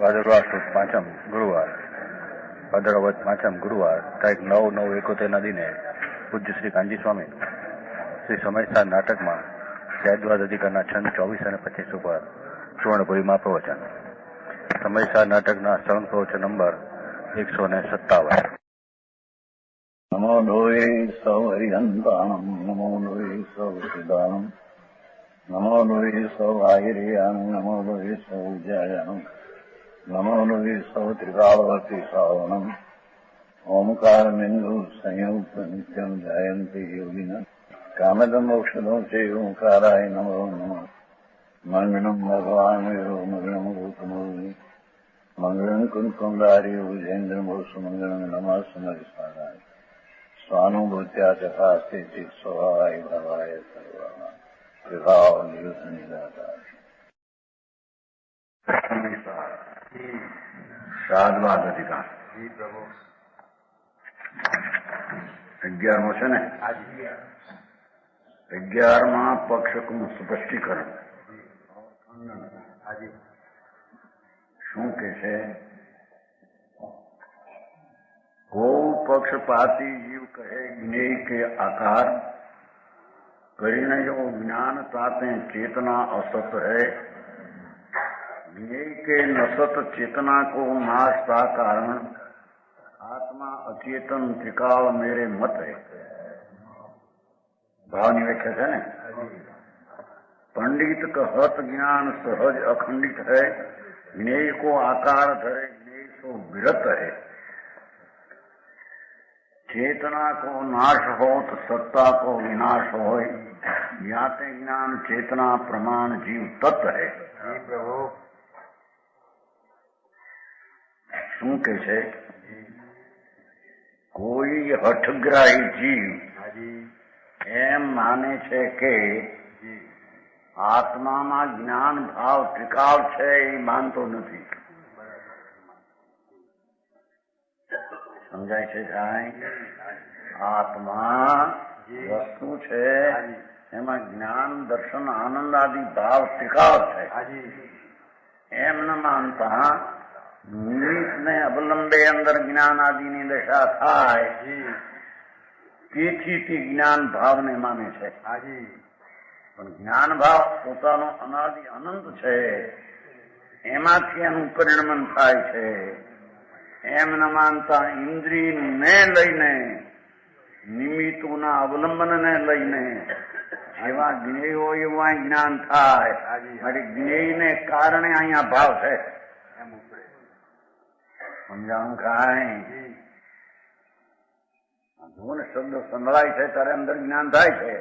ભાદરવા સુદ પાંચમ ગુરુવાર, ભાદરવા વદ પાંચમ ગુરુવાર, તારીખ 9/9/71 દિને પૂજ્ય શ્રી કાનજી સ્વામી શ્રી સમયસાર નાટકમાં સૈદવાદ અધિકારના છંદ 24 અને 25 ઉપર સુવર્ણપુરીમાં પ્રવચન. સમયસાર નાટકના શ્રવણ પ્રવચન નંબર 157. નમો લોહે સૌ હરિહંતાણમ, નમો લોહે સૌ સિદ્ધાણમ, નમો લોહે સૌ આહિર્યાણમ, નમો લોહે સૌ ઉજ્જાયાણમ, નમો લોહે સૌ ત્રિકાળવતી શ્રાવણમ, ઓમકાર બિંદુ સંયુક્ત નિત્યમ જાયંતી યોગિના કામદમોક્ષદો છે ઓંકારાય નમો નમઃ. મંગળમ ભગવાન વિરો મંગળમ ભૂતમૂર્તિ મંગળમ કુંકુંડારી ભુજેન્દ્રમો સુમંગળમ નમઃ સમરિસ્મરાય સ્વાનુભૂત્યા ચકાસ્તે સ્વભાવાય ભાવાય સર્વા વિભાવ નિયુત નિરાકાર. સાદવાદ અધિકાર 11મો છે ને? 11માં પક્ષકનું સ્પષ્ટીકરણ. શું કે છે? ગૌ પક્ષપાતી જીવ કહે જ્ઞેય કે आकार परिणयो ज्ञान ताते चेतना असत है, ज्ञेय के नसत चेतना को नाशता कारण आत्मा अचेतन त्रिकाल मेरे मत है. भावनी व्याख्या है ने? पंडित कहत ज्ञान सहज अखंडित है, ज्ञेय को आकार धरे ज्ञेय सो विरत है, चेतना को नाश हो तो सत्ता को विनाश हो, ज्ञाते ज्ञान चेतना प्रमाण जीव तत्व है. प्रभु શું કે છે? કોઈ હઠગ્રાહી જીવ એમ માને છે કે આત્મામાં જ્ઞાન ભાવ ત્રિકાળ છે, એ માનતો નથી. સમજાય છે સાહેબ? આત્મા વસ્તુ છે, એમાં જ્ઞાન દર્શન આનંદ આદિ ભાવ ત્રિકાળ છે એમ ન માનતા નિમિત્તને અવલંબે અંદર જ્ઞાન આદિની દશા થાય, તેથી તે જ્ઞાન ભાવને માને છે. પણ જ્ઞાન ભાવ પોતાનો અનાદિ અનંત છે, એમાંથી એનું પરિણમન થાય છે એમ ન માનતા ઇન્દ્રિયને લઈને, નિમિત્તોના અવલંબનને લઈને જેવા જ્ઞેય હોય એવા જ્ઞાન થાય. માટે જ્ઞેયને કારણે અહીંયા ભાવ છે. સમજાણું કાંઈ? ધૂન શબ્દ સંભળાય છે ત્યારે અંદર જ્ઞાન થાય છે.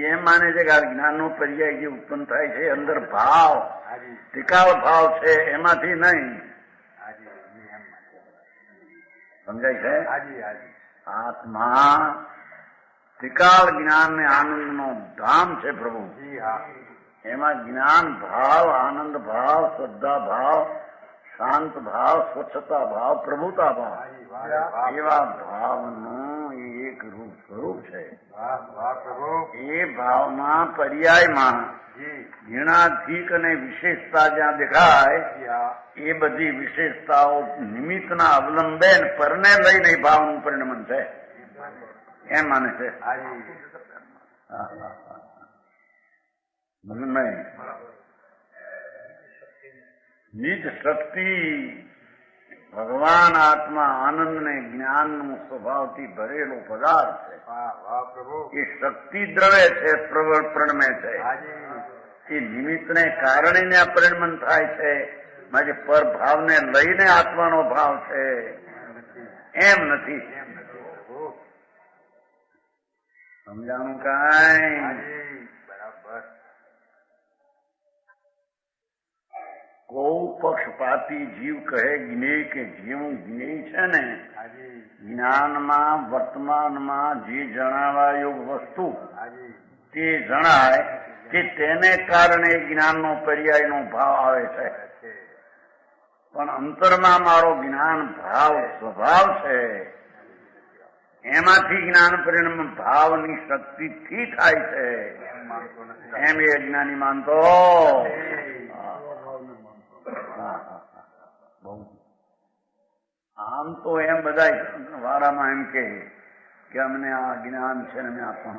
એમ માને છે કે આ જ્ઞાનનો પર્યાય જે ઉત્પન્ન થાય છે અંદર ભાવ ત્રિકાળ ભાવ છે, એમાંથી નહીં. સમજાય છે? આત્મા ત્રિકાળ જ્ઞાન ને આનંદ નો ધામ છે પ્રભુ. એમાં જ્ઞાન ભાવ, આનંદ ભાવ, શ્રદ્ધા ભાવ, શાંત ભાવ, સ્વચ્છતા ભાવ, પ્રભુતા ભાવ, એવા ભાવનું એક રૂપ સ્વરૂપ છે. એ ભાવમાં પર્યાયમાં ગુણાધિક અને વિશેષતા જ્યાં દેખાય, એ બધી વિશેષતાઓ નિમિત્તના અવલંબે પરને લઈને ભાવનું પરિણમન છે એમ માને છે. નિજ શક્તિ ભગવાન આત્મા આનંદ ને જ્ઞાન નું સ્વભાવથી ભરેલો પદાર્થ છે. એ શક્તિ દ્રવ્ય છે, પ્રણમે છે. એ નિમિત્તને કારણે આ પરિણમન થાય છે. માટે પર ભાવને લઈને આત્માનો ભાવ છે એમ નથી. સમજાણું કાંઈ? ગૌ પક્ષપાતી જીવ કહે જ્ઞેય કે જેવું જ્ઞેય છે ને, જ્ઞાનમાં વર્તમાનમાં જે જણાવા યોગ વસ્તુ તે જણાય કે તેને કારણે જ્ઞાનનો પર્યાયનો ભાવ આવે છે. પણ અંતરમાં મારો જ્ઞાન ભાવ સ્વભાવ છે એમાંથી જ્ઞાન પરિણામ ભાવની શક્તિથી થાય છે એમ એ અજ્ઞાની માનતો આમ તો એમ બધા વારામાં એમ કે અમને આ જ્ઞાન છે ને અમે આપણ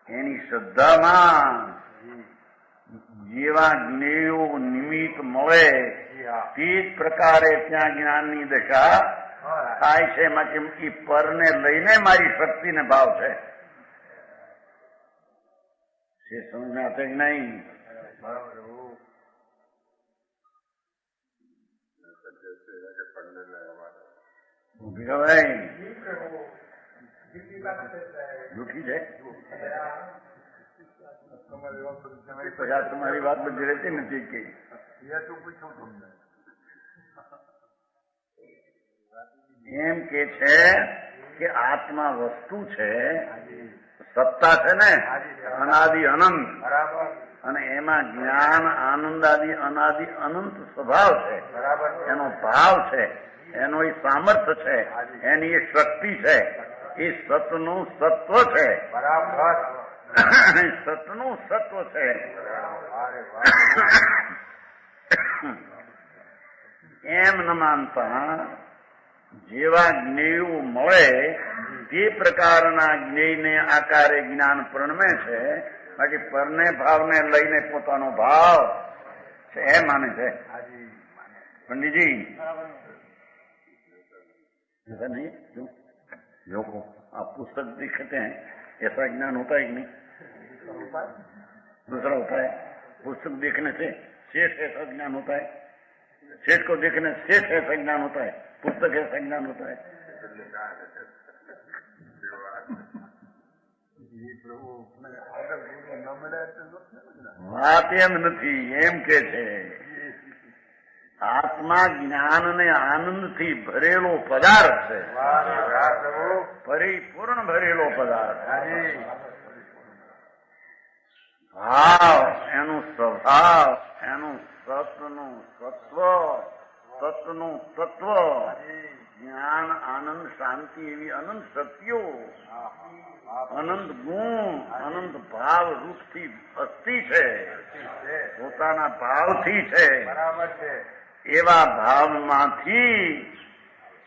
એની શ્રદ્ધામાં જેવા જ્ઞેયો નિમિત્ત મળે તે જ પ્રકારે ત્યાં જ્ઞાનની દશા થાય છે. એમાં કેમ કે પરને લઈને મારી શક્તિને ભાવ છે સમજાશે નહીં. જૂઠી છે પછી તમારી વાત બધી રહેતી નથી કે એમ કે છે કે આત્મા વસ્તુ છે, સત્તા છે ને અનાદિ અનંત, અને એમાં જ્ઞાન આનંદાદિ અનાદિ અનંત સ્વભાવ છે, એનો ભાવ છે, એનો એ સામર્થ્ય છે, એની એ શક્તિ છે, એ સતનું સત્વ છે, સતનું સત્વ છે. એમ ન માનતા જેવા જ્ઞેયો મળે તે પ્રકારના જ્ઞેયને આકારે જ્ઞાન પ્રણમે છે. બાકી પરને ભાવને લઈને પોતાનો ભાવ છે એ માને છે પંડિતજી. नहीं जो को आप पुस्तक दिखते हैं ऐसा ज्ञान होता है कि नहीं? दूसरा होता है पुस्तक देखने से शेष ऐसा ज्ञान होता है, शेष को देखने से शेष ऐसा ज्ञान होता है, पुस्तक ऐसा ज्ञान होता है. વાત એમ નથી, એમ કે છે આત્મા જ્ઞાન ને આનંદ થી ભરેલો પદાર્થ છે, પરિપૂર્ણ ભરેલો પદાર્થ. ભાવ એનું સ્વભાવ, એનું સતનું સત્વ, સતનું તત્વ, જ્ઞાન આનંદ શાંતિ એવી અનંત શક્તિઓ, અનંત ગુણ, અનંત ભાવ રૂપથી અસ્થિ છે, પોતાના ભાવથી છે. એવા ભાવમાંથી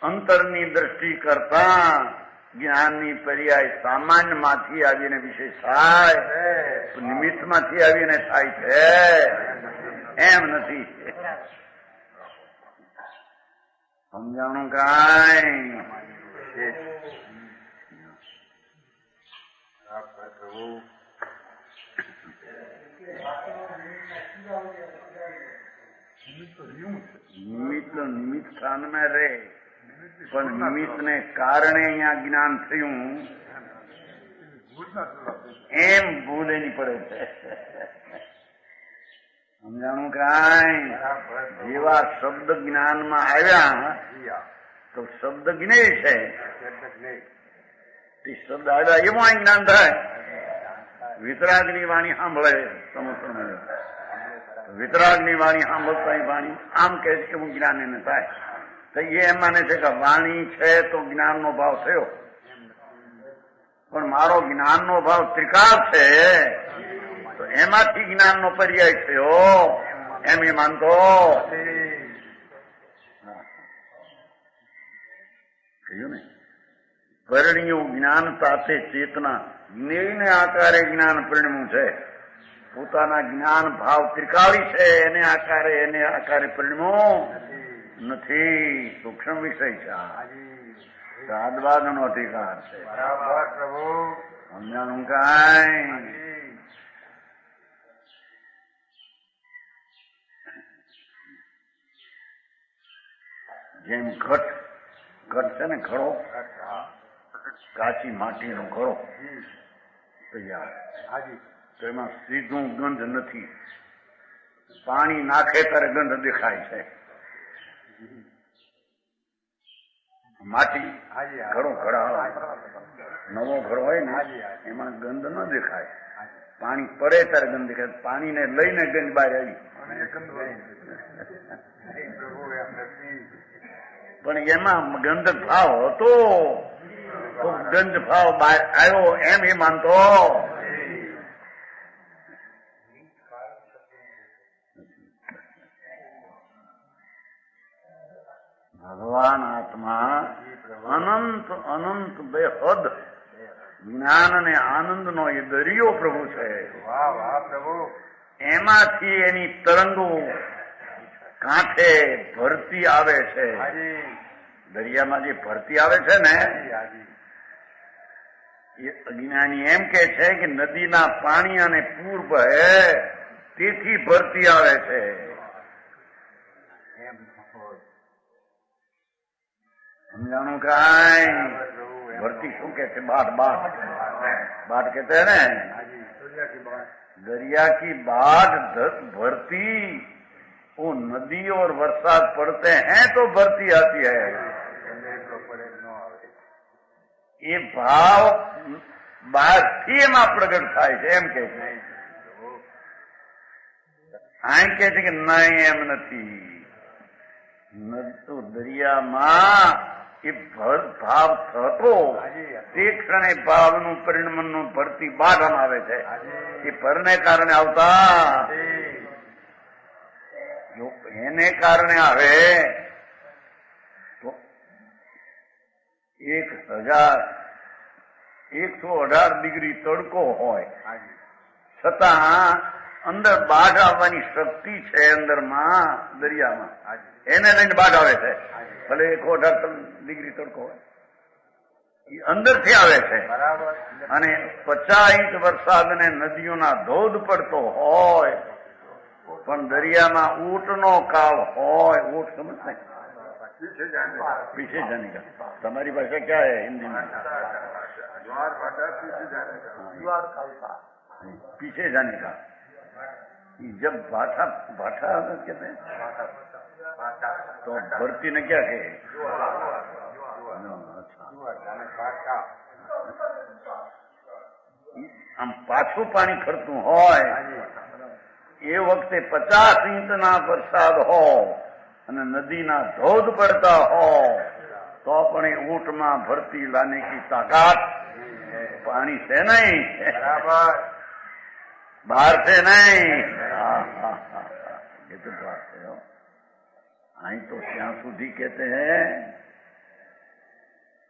અંતરની દ્રષ્ટિ કરતા જ્ઞાનની પર્યાય સામાન્યમાંથી આવીને વિશેષ થાય, નિમિત્તમાંથી આવીને થાય છે, એમ નથી. સમજાણું કાંઈ? નિમિત્ત સ્થાનમાં રહે, પણ નિમિત્તને કારણે અહીંયા જ્ઞાન થયું એમ ભૂલ એની પડે છે. સમજાણું કાંઈ? જેવા શબ્દ જ્ઞાનમાં આવ્યા તો શબ્દ જ્ઞેય છે, તે શબ્દ આવ્યા એવું અહીં જ્ઞાન થાય. વિતરાગની વાણી સાંભળે સમસ્ત, વિતરાગની વાણી સાંભળતા વાણી આમ કે એવું જ્ઞાન એને થાય. તો એ એમ માને છે કે વાણી છે તો જ્ઞાનનો ભાવ થયો, પણ મારો જ્ઞાનનો ભાવ ત્રિકાળ છે તો એમાંથી જ્ઞાનનો પર્યાય થયો એમ એ માનતો. કહ્યું ને પરણ્યું જ્ઞાન સાથે ચેતના જ્ઞેયને આકારે જ્ઞાન પરિણમ્યું છે. પોતાના જ્ઞાન ભાવ ત્રિકાળી છે, એને આકારે પરિણમો નથી. સૂક્ષ્મ વિષય છે, સાદવાદનો અધિકાર છે. સમજાણું કાંઈ? જેમ ઘટ છે ને, ઘડો, કાચી માટીનો ઘડો તૈયાર, તો એમાં સીધું ગંધ નથી, પાણી નાખે ત્યારે ગંધ દેખાય છે. માટી ઘડો નવો ઘડો હોય ને એમાં ગંધ ન દેખાય, પાણી પડે ત્યારે ગંધ દેખાય. પાણીને લઈને ગંધ બહાર આવી, પણ એમાં ગંધ ભાવ હતો, તો ગંજ ભાવ બહાર આવ્યો એમ એ માનતો. ભગવાન આત્મા અનંત અનંત બેહદ જ્ઞાન અને આનંદનો એ દરિયો પ્રભુ છે. પ્રભુ એમાંથી એની તરંગો કાંઠે ભરતી આવે છે. દરિયામાં જે ભરતી આવે છે ને એ અજ્ઞાની એમ કે છે કે નદીના પાણી અને પૂર બહે તેથી ભરતી આવે છે. સમજાણું કાંઈ? ભરતી શું કે છે? બાढ़ बाढ़ कहते हैं ना, दरिया की बाढ़ भरती वो नदी और बरसात पड़ते हैं तो भरती आती है. ये भाव બહારથી એમાં પ્રગટ થાય છે એમ કે છે. આમ કે છે કે નહીં એમ નથી. તો દરિયામાં એ ભાવ થતો તે ક્ષણે ભાવનું પરિણમનનું ભરતી બાઢમાં આવે છે. એ ભરને કારણે આવતા જો એને કારણે આવે તો 1,118 ડિગ્રી તડકો હોય છતાં અંદર બાઢ આવવાની શક્તિ છે અંદરમાં દરિયામાં. એને લઈને બાઢ આવે છે. ભલે 118 ડિગ્રી તડકો હોય એ અંદરથી આવે છે. અને 50 ઇંચ વરસાદ અને નદીઓના ધોધ પડતો હોય પણ દરિયામાં ઊંટનો કાળ હોય. ઊંટ સમજ ને पीछे जाने का. तुम्हारी भाषा क्या है हिंदी में? पीछे जाने का. जब भाटा कहते हैं तो भरती ने क्या कहे? આમ પાછું પાણી ફરતું હોય એ વખતે 50 ઇંચના વરસાદ હોય અને નદીના ધોધ પડતા હોય તો પણ એ ઊંટમાં ભરતી લાने की ताकत पानी से नहीं, बाहर से नहीं. ये तो बात है. અહીં તો ત્યાં સુધી કહેते हैं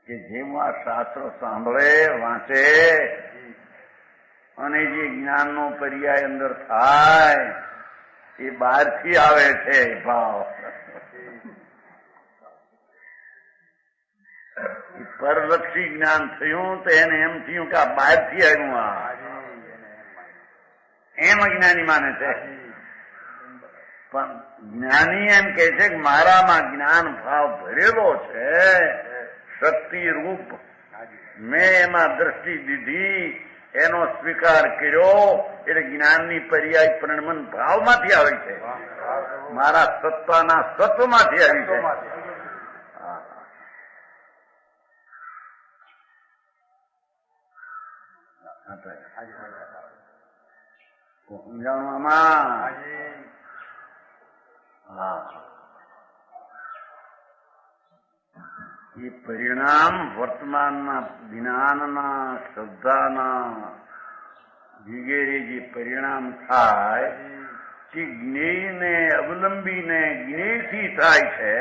કે જેમાં શાસ્ત્રો સાંભળે વાંચે અને જે જ્ઞાનનો પર્યાય અંદર થાય એ બહારથી આવે છે ભાવ. પરલક્ષી જ્ઞાન થયું તો એને એમ થયું કે આ બહારથી આવ્યું. આ એમ અજ્ઞાની માને છે. પણ જ્ઞાની એમ કે છે કે મારામાં જ્ઞાન ભાવ ભરેલો છે શક્તિ રૂપ. મેં એમાં દ્રષ્ટિ દીધી એનો સ્વીકાર કર્યો એટલે જ્ઞાનની પર્યાય પરિણમન ભાવમાંથી આવી છે. મારા સત્તાના સત્વમાંથી આવી છે. સમજાવવામાં એ પરિણામ વર્તમાનના જ્ઞાનના શ્રદ્ધાના વગેરે જે પરિણામ થાય તે જ્ઞેયને અવલંબીને જ્ઞેયથી થાય છે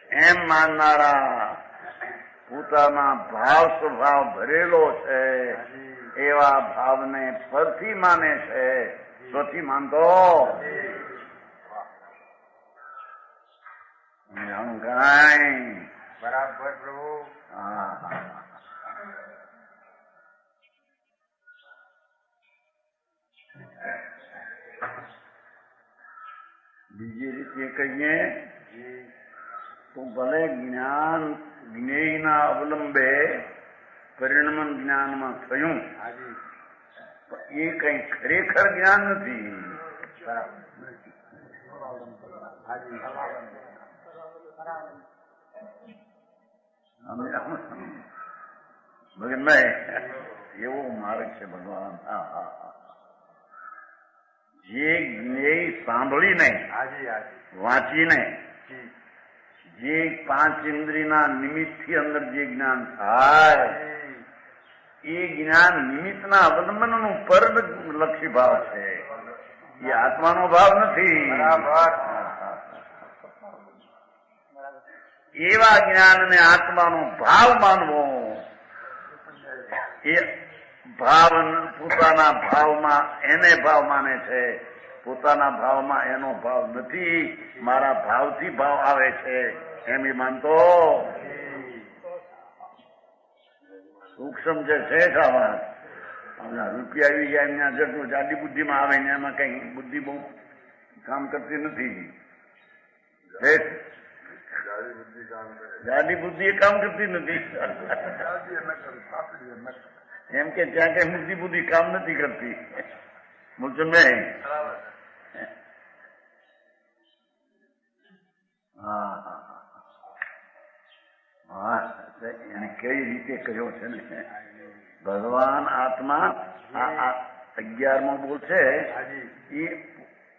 એમ માનનારા પોતાના ભાવ સ્વભાવ ભરેલો છે એવા ભાવને પરથી માને છે, સ્વથી માનતો કાંઈ. બરાબર પ્રભુ. બીજી રીતે કહીએ તો ભલે જ્ઞાન જ્ઞેયના અવલંબે પરિણમન જ્ઞાનમાં થયું એ કઈ ખરેખર જ્ઞાન નથી. ભગવાન એવો માર્ગ છે ભગવાન. જે જ્ઞેય સાંભળીને વાંચીને જે પાંચ ઇન્દ્રિયના નિમિત્તથી અંદર જે જ્ઞાન થાય એ જ્ઞાન નિમિત્તના અવલંબનનું પરલક્ષી ભાવ છે, એ આત્માનો ભાવ નથી. એવા જ્ઞાનને આત્માનો ભાવ માનવો, એ ભાવ પોતાના ભાવમાં એને ભાવ માને છે, પોતાના ભાવમાં એનો ભાવ નથી, મારા ભાવથી ભાવ આવે છે એમ એ માનતો. સૂક્ષ્મ જે છે ખાવા રૂપિયા આવી જાય એમના જેટલું જાડી બુદ્ધિમાં આવે ને એમાં કઈ બુદ્ધિ બહુ કામ કરતી નથી. જાડી બુદ્ધિ એ કામ કરતી નથી. એમ કે ત્યાં કઈ મોટી બુદ્ધિ કામ નથી કરતી. મુજમે એને કઈ રીતે કહ્યો છે ને ભગવાન આત્મા 11મો બોલ છે એ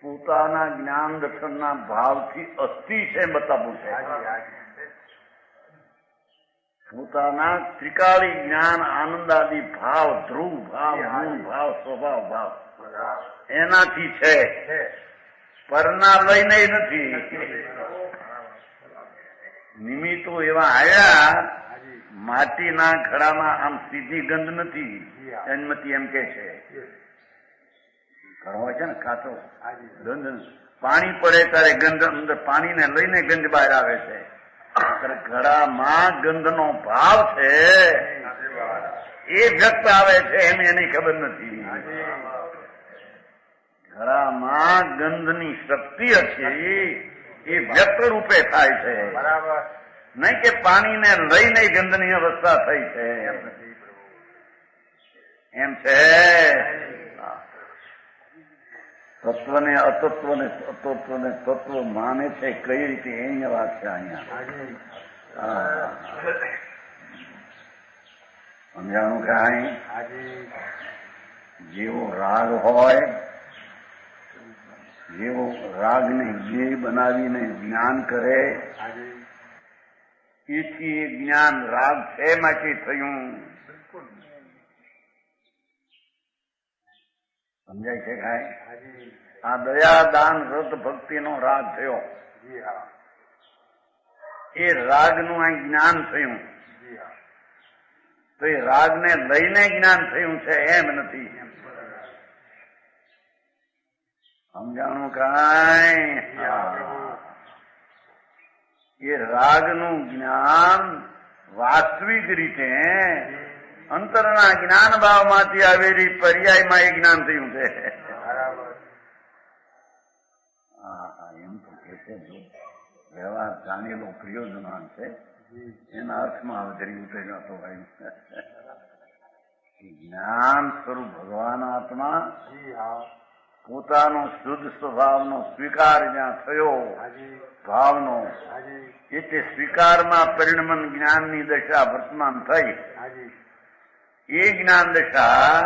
પોતાના જ્ઞાન દર્શનના ભાવથી અસ્થિ છે બતાવવું છે. પોતાના ત્રિકાળી જ્ઞાન આનંદાદી ભાવ, ધ્રુવ ભાવ, ગુણ ભાવ, સ્વભાવ ભાવ એનાથી છે, પરના લઈને નથી. નિમિત્તો એવા આવ્યા, માટીના ઘડામાં આમ સીધી ગંધ નથી, જન્મતી એમ કે છે. ઘડો હોય છે ને કાચો, ગંધ પાણી પડે ત્યારે ગંધ અંદર પાણીને લઈને ગંધ બહાર આવે છે. ઘડામાં ગંધનો ભાવ છે એ વ્યક્ત આવે છે એમ એની ખબર નથી. ઘડામાં ગંધની શક્તિ હતી એ વ્યક્ત રૂપે થાય છે, નહીં કે પાણીને લઈને ગંધની અવસ્થા થઈ છે એમ છે. તત્વને અતત્વને અતત્વને તત્વ માને છે કઈ રીતે એની વાત છે અહીંયા. સમજાણું કે અહીં જેવો રાગ હોય, જેવો રાગને જ્ઞેય બનાવીને જ્ઞાન કરે એથી એ જ્ઞાન રાગ છે માટે થયું. સમજાય છે કાંઈ? આ દયા દાન વ્રત ભક્તિનો રાગ થયો, એ રાગનું આ જ્ઞાન થયું, તો એ રાગને લઈને જ્ઞાન થયું છે એમ નથી. સમજાણું કાંઈ? એ રાગનું જ્ઞાન વાસ્તવિક રીતે અંતરના જ્ઞાન ભાવમાંથી આવેલી પર્યાયમાં એ જ્ઞાન થયું છે. એમ તો કે છે વ્યવહાર જાણેલો પ્રયોજન છે, એના અર્થમાં અવતરી ઉતર્યો હતો. જ્ઞાન સ્વરૂપ ભગવાન આત્મા પોતાનો શુદ્ધ સ્વભાવનો સ્વીકાર જ્યાં થયો ભાવનો, એટલે સ્વીકારમાં પરિણમન જ્ઞાનની દશા વર્તમાન થઈ. એ જ્ઞાન દશા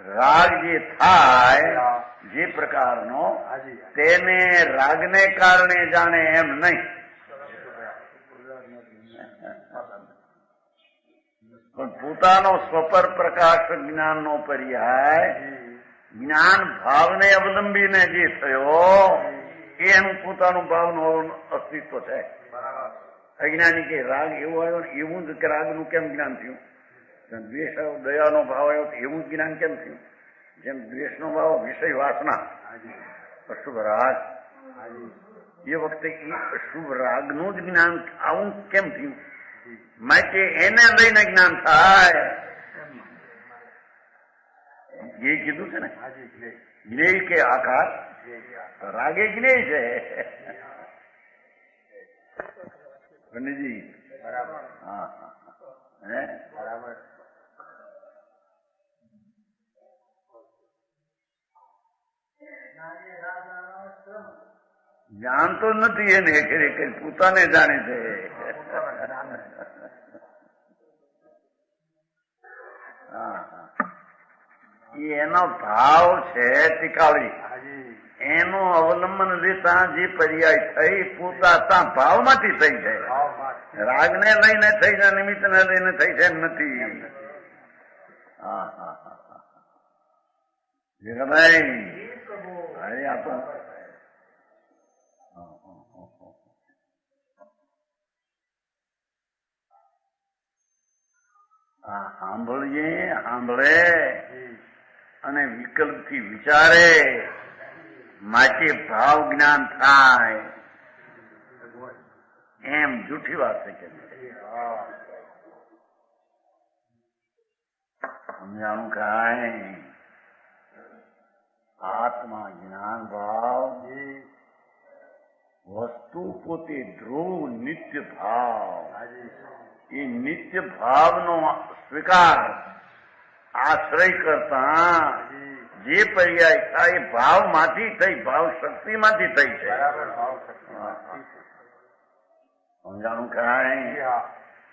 રાગ જે થાય જે પ્રકારનો તેને રાગને કારણે જાણે એમ નહીં, પણ પોતાનો સ્વપર પ્રકાશ જ્ઞાનનો પર્યાય જ્ઞાન ભાવને અવલંબીને જે થયો એ એનું પોતાનું ભાવનું અસ્તિત્વ છે. અજ્ઞાની કે રાગ એવો આવ્યો ને એવું જ કે રાગનું કેમ જ્ઞાન થયું? દ્વેષ આવ્યો, દયાનો ભાવ આવ્યો તો એવું જ્ઞાન કેમ થયું? જેમ દ્વેષનો ભાવ વિષય વાસના, અશુભ રાગ, એ વખતે એ અશુભ રાગનું જ જ્ઞાન આવું કેમ થયું? માટે એને લઈને જ્ઞાન થાય. એ કીધું છે ને જ્ઞેય કે આકાર, રાગે જ્ઞેય છે. પંડિતજી હા હે બરાબર. જાણતો નથી એને ખરેખર પોતાને જાણે છે. એનો ભાવ છે ટીકાળી, એનો અવલંબન લેતા જે પર્યાય થઈ પોતા ભાવમાંથી થઈ છે. રાગને લઈને થઈ છે, નિમિત્તને લઈને થઈ છે એમ નથી. હા હા હા ભાઈ અરે આ તો સાંભળે અને વિકલ્પથી વિચારે માટે ભાવ જ્ઞાન થાય એમ જૂઠી વાત છે કે સમજાણું કાંઈ આત્મા જ્ઞાન ભાવ વસ્તુ પોતે ધ્રુવ નિત્ય ભાવ એ નિત્ય ભાવનો સ્વીકાર આશ્રય કરતા જે પર્યાય થાય એ ભાવમાંથી થઈ, ભાવ શક્તિમાંથી થઈ છે. સમજાણું કાંઈ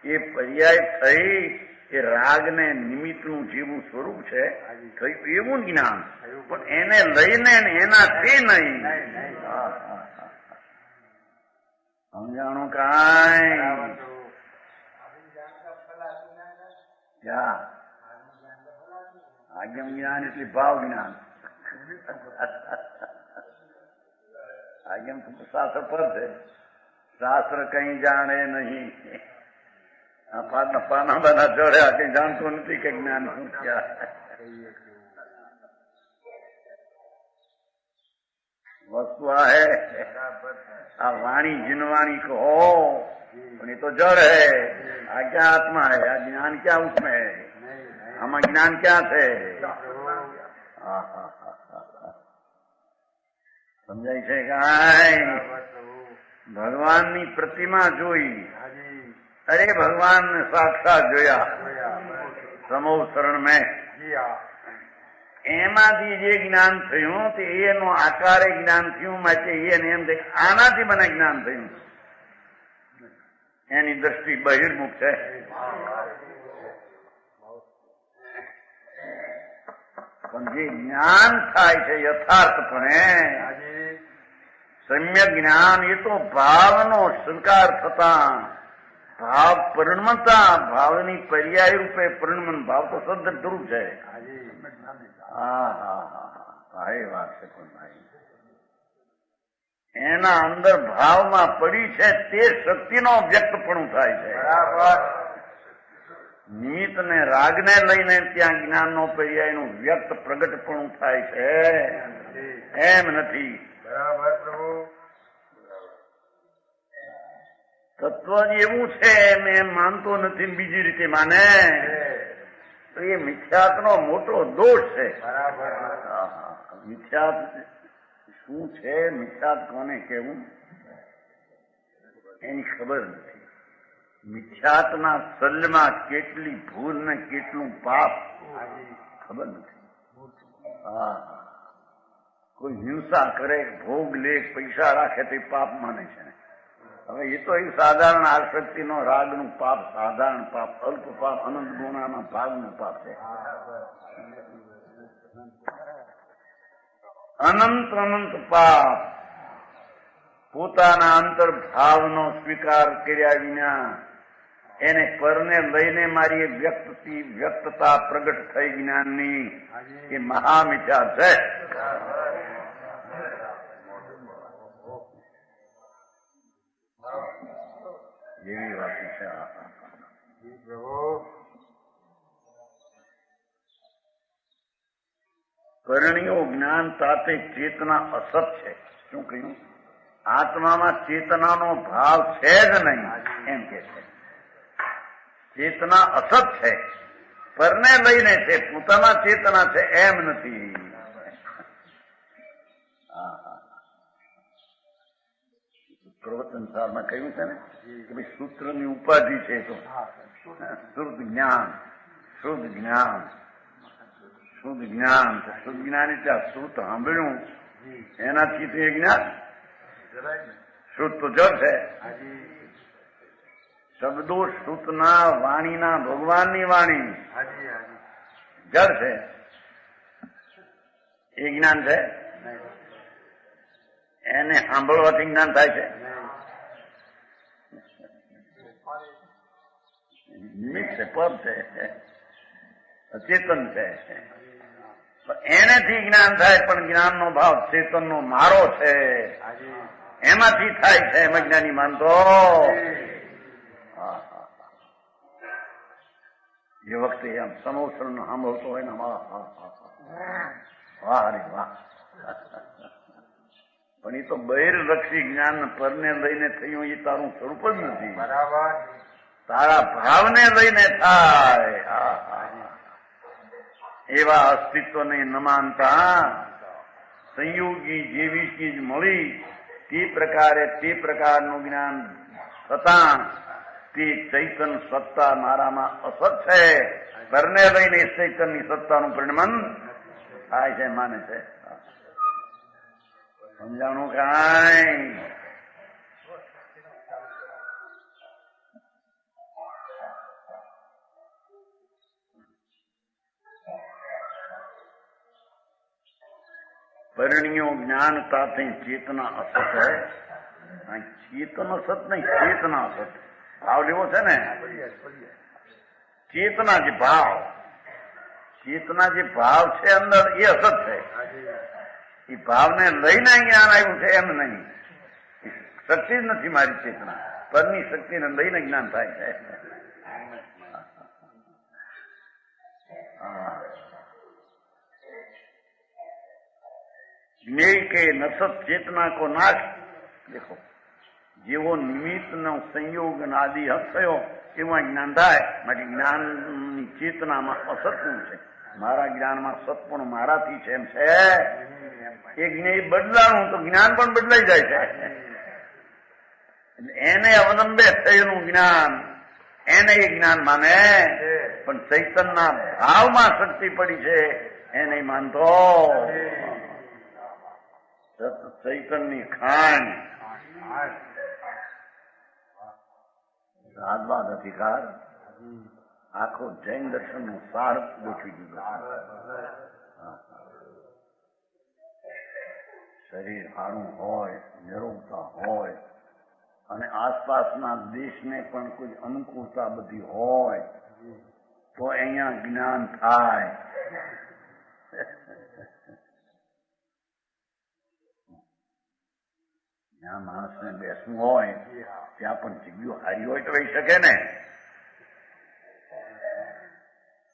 એ પર્યાય થઈ એ રાગને નિમિત્તનું જેવું સ્વરૂપ છે એવું જ્ઞાન, પણ એને લઈને એનાથી નહીં. સમજાણું કાંઈ આગમ જ્ઞાન એટલે ભાવ જ્ઞાન. આગમ શાસ્ત્ર પર છે, શાસ્ત્ર કઈ જાણે નહીં. પાના બધા ચડ્યા કઈ જાણતો નથી કે જ્ઞાન શું ક્યાં. વસ્તુ આ આ વાણી જીનવાણી કહો પણ એ તો જड़ है. આ ક્યાં આત્મા है? આ જ્ઞान क्या उसमें है? આમાં જ્ઞાન ક્યાં છે? સમજાય છે કાંઈ? ભગવાનની પ્રતિમા જોઈ, અરે ભગવાન ને સાક્ષાત જોયા સમો શરણ મેં, એમાંથી જે જ્ઞાન થયું તે એનો આકારે જ્ઞાન થયું માટે એને એમ છે આનાથી મને જ્ઞાન થયું. એની દ્રષ્ટિ બહિર્મુખ છે. પણ જે જ્ઞાન થાય છે યથાર્થપણે સમ્યક જ્ઞાન એ તો ભાવનો સ્વીકાર થતા ભાવ પરિણમતા, ભાવની પર્યાય રૂપે પરિણમન. ભાવ તો સદ ધ્રુવ છે. હા એ વાત છે. પણ ભાઈ એના અંદર ભાવમાં પડી છે તે શક્તિનો વ્યક્તપણું થાય છે. નિમિત્ત ને રાગને લઈને ત્યાં જ્ઞાનનો પર્યાયનું વ્યક્ત પ્રગટપણું થાય છે, એમ નથી. બરાબર પ્રભુ. તત્વ એવું છે એમ માનતો નથી, બીજી રીતે માને તો એ મિથ્યાત્વનો મોટો દોષ છે. મિથ્યાત્વ શું છે, મિથ્યાત્વ કોને કહેવું એની ખબર નથી. મિથ્યાત્વના સલ્યમાં કેટલી ભૂલ ને કેટલું પાપ ખબર નથી. કોઈ હિંસા કરે, ભોગ લે, પૈસા રાખે તો પાપ માને છે. હવે એ તો એ સાધારણ આસક્તિનો રાગનું પાપ, સાધારણ પાપ, અલ્પ પાપ, અનંત ગુણાના ભાગનું પાપ છે. અનંત અનંત પાપ પોતાના અંતર્ભાવનો સ્વીકાર કર્યા વિના એને પરને લઈને મારી વ્યક્તતા પ્રગટ થઈ જ્ઞાનની એ મહામિથ્યા છે. એવી વાત છે. કરણીઓ જ્ઞાન સાથે ચેતના અસત છે. શું કહ્યું? આત્મામાં ચેતનાનો ભાવ છે જ નહીં એમ કે છે. ચેતના અસત છે, પરને લઈને છે, પોતાના ચેતના છે એમ નથી. પ્રવચન સારમાં કહ્યું છે ને કે ભાઈ સૂત્રની ઉપાધિ છે તો શુદ્ધ જ્ઞાન, શુદ્ધ જ્ઞાન, શુદ્ધ જ્ઞાન. શુદ્ધ જ્ઞાન એટલે શ્રુત સાંભળ્યું એનાથી તો એ જ્ઞાન. શુદ્ધ તો જડ છે. શબ્દો શ્રુતના, વાણીના, ભગવાનની વાણી જડ છે. એ જ્ઞાન છે. એને સાંભળવાથી જ્ઞાન થાય છે? નિમિત્ત છે, પદ છે, અચેતન છે. એનેથી જ્ઞાન થાય, પણ જ્ઞાનનો ભાવ ચેતનનો મારો છે એમાંથી થાય છે. એમ જ્ઞાની માનતો જે વખતે આમ સમોસર નો સાંભળતો હોય ને, વાહ હરી વાહ. પણ એ તો બહિર્લક્ષી જ્ઞાન પરને લઈને થયું, એ તારું સ્વરૂપ જ નથી. બરાબર. તારા ભાવને લઈને થાય. એવા અસ્તિત્વને ન માનતા સંયોગી જેવી ચીજ મળી તે પ્રકારે તે પ્રકારનું જ્ઞાન થતા તે ચૈતન સત્તા મારામાં અસત છે. પરને લઈને ચૈતનની સત્તાનું પરિણમન થાય છે, માને છે. સમજાણું કાંઈ? परिणियों ज्ञान ताते चेतना असत है. चेतन असत नहीं, चेतना असत. भाव लेवो છે ને, ચેતના જે ભાવ, ચેતના જે ભાવ છે અંદર એ અસત છે. એ ભાવને લઈને જ્ઞાન આવ્યું છે એમ નહીં. શક્તિ જ નથી મારી ચેતના, પરની શક્તિને લઈને જ્ઞાન થાય છે. જ્ઞેય કે નસત ચેतना को नाश. देखो, જેવો નિમિત્તનો સંયોગ આદિ હક થયો એમાં જ્ઞાન થાય. માટે જ્ઞાનની ચેતનામાં અસતપુણ છે, મારા જ્ઞાનમાં સત્પુણ મારાથી છે એમ છે. એ જ્ઞેય બદલાવું તો જ્ઞાન પણ બદલાઈ જાય છે. એને અવલંબે થયેલું જ્ઞાન, એને એ જ્ઞાન માને. પણ ચૈતનના ભાવમાં શક્તિ પડી છે એને માનતો. ચૈતનની ખાંડ સાદવાદ અધિકાર આખો જૈન દર્શન નો સાર ગોઠવી દીધો. શરીર સારું હોય, નિરોગતા હોય અને આસપાસના દેશને પણ કોઈ અનુકૂળતા બધી હોય તો અહીંયા જ્ઞાન થાય. જ્યાં માણસને બેસવું હોય ત્યાં પણ જગ્યા હારી હોય તો રહી શકે ને.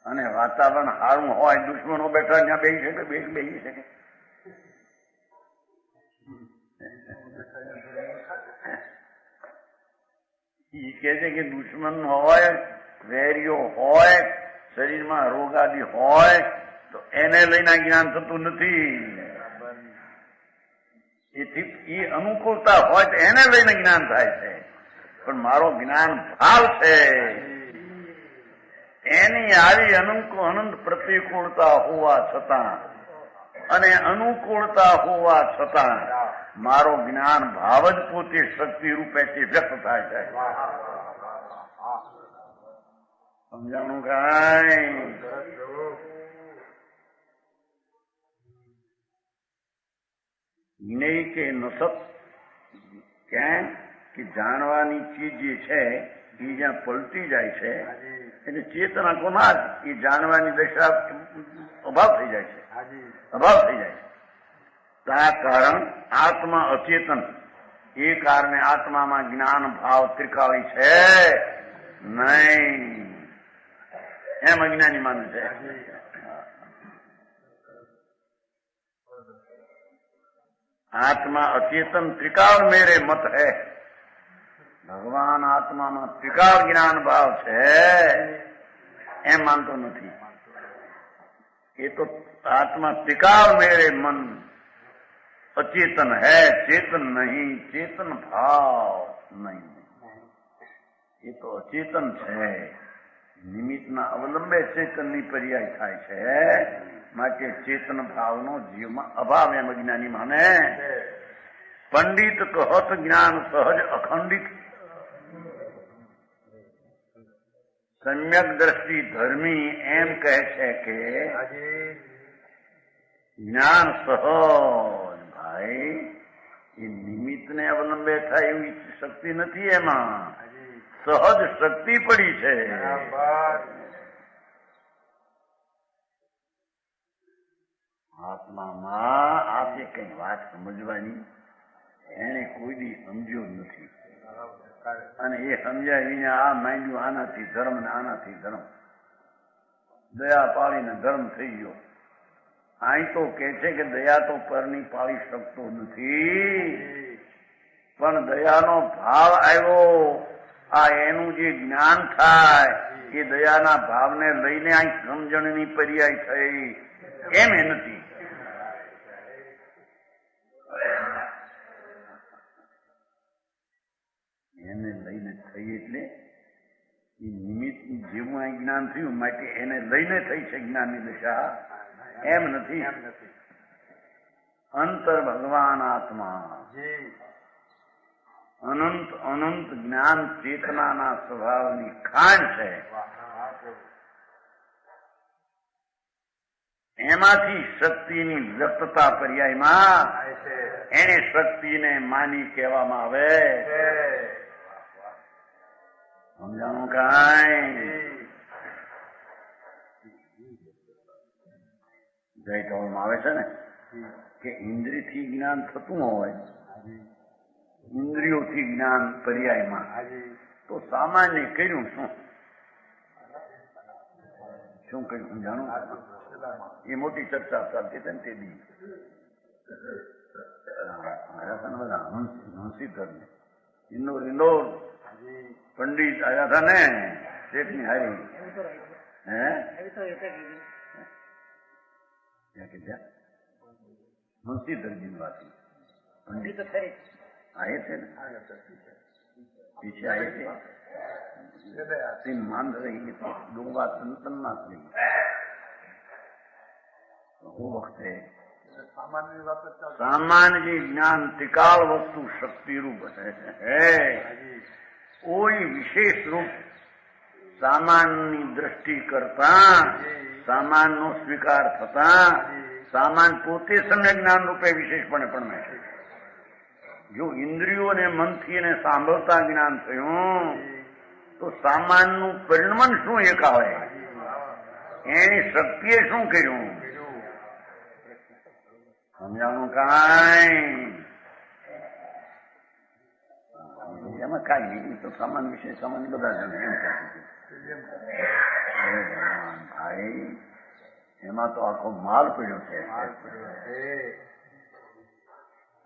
અને વાતાવરણ સારું હોય, દુશ્મનો બેઠા ત્યાં બેસી શકે, બેસી શકે. એ કે છે કે દુશ્મન હોય, વેરીઓ હોય, શરીરમાં રોગાદી હોય તો એને લઈને જ્ઞાન થતું નથી. એથી એ અનુકૂળતા હોય તો એને લઈને જ્ઞાન થાય છે. પણ મારો જ્ઞાન ભાવ છે એની આવી અનંત પ્રતિકૂળતા હોવા છતાં અને અનુકૂળતા હોવા છતાં મારો જ્ઞાન ભાવ જ પોતે શક્તિ રૂપેથી વ્યક્ત થાય છે. સમજાણું કાંઈ? જ્ઞેય કે નસત ક્યાં કે જાણવાની ચીજ જે છે એ જ્યાં પલટી જાય છે એટલે ચેતના કોના એ જાણવાની દશા અભાવ થઈ જાય છે, અભાવ થઈ જાય છે. આ કારણ આત્મા અચેતન, એ કારણે આત્મામાં જ્ઞાન ભાવ ત્રિકાળી છે નહીં એમ અજ્ઞાની માને છે. आत्मा अचेतन त्रिकाल मेरे मत है. भगवान आत्माમાં ત્રિકાળ જ્ઞાન ભાવ છે એમ માનતો નથી. એ તો आत्मा त्रिकाल मेरे मन अचेतन है, चेतन नहीं, चेतन भाव नहीं. એ તો અચેતન છે, નિમિત્તના અવલંબે ચેતનની પર્યાય થાય છે. માટે ચેતન ભાવનો જીવમાં અભાવ એમ અજ્ઞાની માને. પંડિત કહત જ્ઞાન સહજ અખંડિત. સમ્યક દ્રષ્ટિ ધર્મી એમ કહે છે કે જ્ઞાન સહજ ભાઈ એ ચિત્તને અવલંબે થાય એવી શક્તિ નથી એમાં, સહજ શક્તિ પડી છે. આત્મામાં આપે કઈ વાત સમજવાની એને કોઈ દી સમજ્યો નથી, અને એ સમજ્યા વિના આ માંડ્યું આનાથી ધર્મ ને આનાથી ધર્મ, દયા પાળીને ધર્મ થઈ ગયો. અહીં તો કે છે કે દયા તો પરની પાળી શકતો નથી, પણ દયાનો ભાવ આવ્યો, આ એનું જે જ્ઞાન થાય એ દયાના ભાવને લઈને અહીં સમજણની પર્યાય થઈ, એમ એ નથી. એને લઈને થઈ એટલે એ નિમિત્ત જેવું અહીં જ્ઞાન થયું માટે એને લઈને થઈ છે જ્ઞાનની દશા, એમ નથી. અંતર ભગવાન આત્મા અનંત અનંત જ્ઞાન ચેતનાના સ્વભાવની ખાણ છે. એમાંથી શક્તિની વ્યક્તતા પર્યાયમાં એને શક્તિને માની કહેવામાં આવે. સમજાણું કાંઈ? જય કહેવામાં આવે છે ને કે ઇન્દ્રિયથી જ્ઞાન થતું હોય, ઇન્દ્રિયોથી જ્ઞાન પર્યાયમાં, તો સામાન્ય કર્યું શું કર્યું સમજાણું? એ મોટી ચર્ચા ચાલતી હતી ને તે દી બધા હંસીધર ને ઇન્દોર પંડિત આવ્યા હતા ને શેઠની હારી, હંસીધરજી ની વાત પંડિત આયે છે ને પીછે આયે છે માન રહી ડુંગા સંતનમાં થઈ વખતે સામાન્ય જ્ઞાન ત્રિકાળ વસ્તુ શક્તિરૂપ છે. કોઈ વિશેષ રૂપ સામાનની દ્રષ્ટિ કરતા સામાનનો સ્વીકાર થતા સામાન પોતે સમ્યક જ્ઞાન રૂપે વિશેષપણે પણ છે. જો ઇન્દ્રિયોને મનથી એને સાંભળતા જ્ઞાન થયું તો સામાનનું પરિણમન શું એક આવે, એની શક્તિએ શું કર્યું સમજાવવાનું કાંઈ? એમાં કાંઈ નહીં, તો સામાન વિશે સામાન્ય બધા જણ એમ ભાઈ, એમાં તો આખો માલ પડ્યો છે.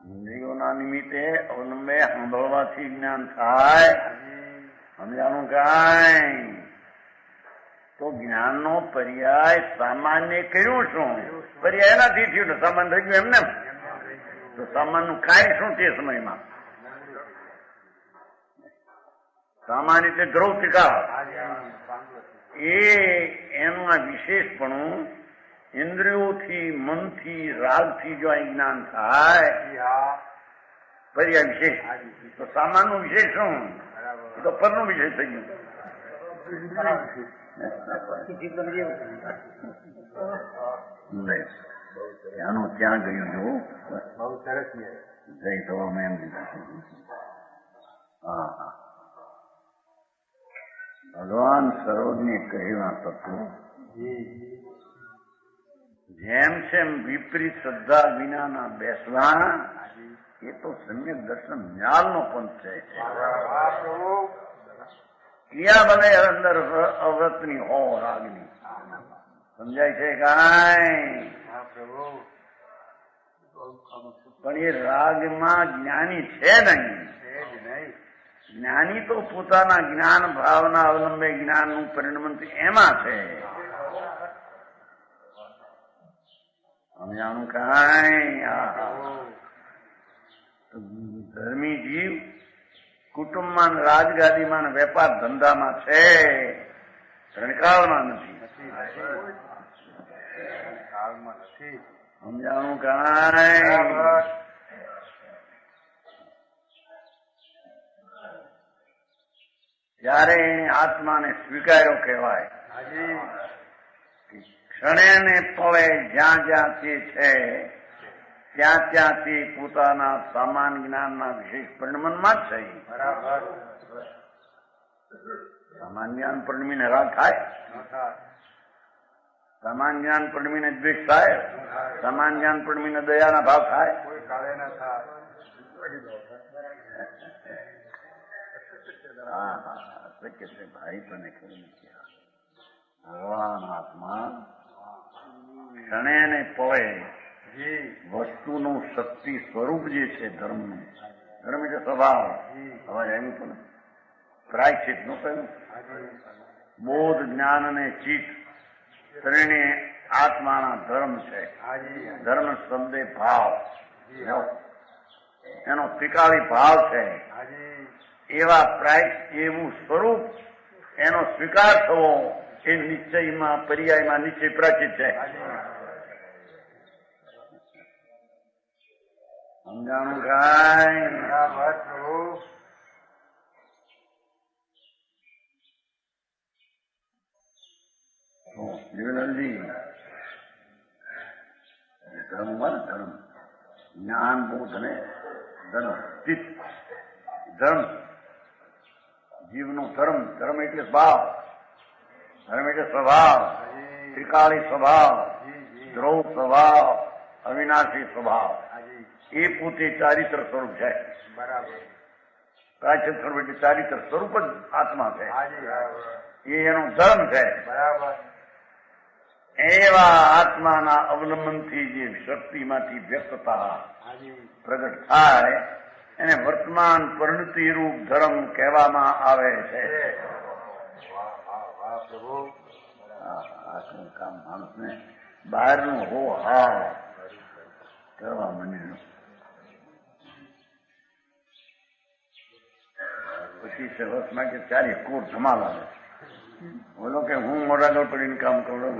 ઇન્દ્રિયોના નિમિત્તે અવલંબે સાંભળવાથી જ્ઞાન થાય. સમજાણું કાંઈ? તો જ્ઞાનનો પર્યાય સામાન્ય કર્યું શું? પર્યાય એનાથી થયું સામાન્ય થઈ ગયું એમને. તો સામાનનું કાર્ય શું તે સમયમાં? સામાન્ય રીતે દ્રૌતિકા એનું આ વિશેષપણું ઇન્દ્રિયોથી મનથી રાગથી જો આ જ્ઞાન થાય પર્યાય વિશેષ, તો સામાનનું વિશેષ શું? એ તો પરનું વિશેષ થઈ ગયું. ત્યાંનું ત્યાં ગયું જો બહુ સરસ જય તો અમે એમ લીધા. હા હા, ભગવાન સર્વજ્ઞ કહેવા તત્વો જેમ છે વિપરીત શ્રદ્ધા વિનાના બેસવા, એ તો સમ્યક દર્શન ન્યાલનો પંથ છે. ક્રિયા ભલે અંદર અવ્રતની હો રાગની, સમજાય છે કાંઈ? પણ એ રાગમાં જ્ઞાની છે નહીં. જ્ઞાની તો પોતાના જ્ઞાન ભાવના અવલંબે જ્ઞાનનું પરિણમન એમાં છે. સમજાણું કાંઈ? ધર્મી જીવ કુટુંબમાં, રાજગાદીમાં, વેપાર ધંધામાં છે, ત્રણકાળમાં નથી. સમજાણું કાંઈ? ત્યારે એને આત્માને સ્વીકાર્યો કહેવાય. ક્ષણે ને પળે જ્યાં જ્યાં તે છે ત્યાંથી પોતાના સામાન્ય જ્ઞાનના વિશેષ પરિણમનમાં જ થઈ. બરાબર. સામાન્ય જ્ઞાન પરિણમીને રાગ થાય? સામાન્ય જ્ઞાન પરિણમીને દ્વેષ થાય? સામાન્ય જ્ઞાન પરિણમીને દયાના ભાવ થાય? કોઈ કાળે ના થાય. હા શક્ય છે ભાઈ, તને કેવું નથી. ભગવાન આત્મા ક્ષણે ને પળે વસ્તુનું શક્તિ સ્વરૂપ જે છે ધર્મનું, ધર્મ એટલે સ્વભાવ. અવાજ આવ્યું તો ને પ્રાયશ્ચિત નું કહ્યું. બોધ જ્ઞાન અને ચિત્ત ત્રણે આત્માના ધર્મ છે. ધર્મ શબ્દે ભાવ, એનો ત્રિકાળી ભાવ છે. એવા એવું સ્વરૂપ એનો સ્વીકાર થવો એ નિશ્ચયમાં પર્યાયમાં નિશ્ચય પ્રાચિત છે. સમજાણું કાંઈ? બરાબર પ્રભુ. જીવનજી ધર્મમાં ધર્મ, જ્ઞાન બોધ ને ધર્મ, ચિત્ત ધર્મ, જીવનો ધર્મ. ધર્મ એટલે સ્વભાવ, ધર્મ એટલે સ્વભાવ, ત્રિકાળી સ્વભાવ, ધ્રુવ સ્વભાવ, અવિનાશી સ્વભાવ. એ પોતે ચારિત્ર સ્વરૂપ છે. બરાબર. પ્રાચીન સ્વરૂપ એટલે ચારિત્ર સ્વરૂપ જ આત્મા છે. એ એનો ધર્મ છે. બરાબર. એવા આત્માના અવલંબનથી જે શક્તિમાંથી વ્યક્તતા પ્રગટ થાય એને વર્તમાન પરિણતિ રૂપ ધર્મ કહેવામાં આવે છે. આટલું કામ માણસને બહારનું હો હા કરવા મને પછી સરસ માટે ચારે કોર ધમાલ આવે. બોલો કે હું મોઢા પડીને કામ કરું.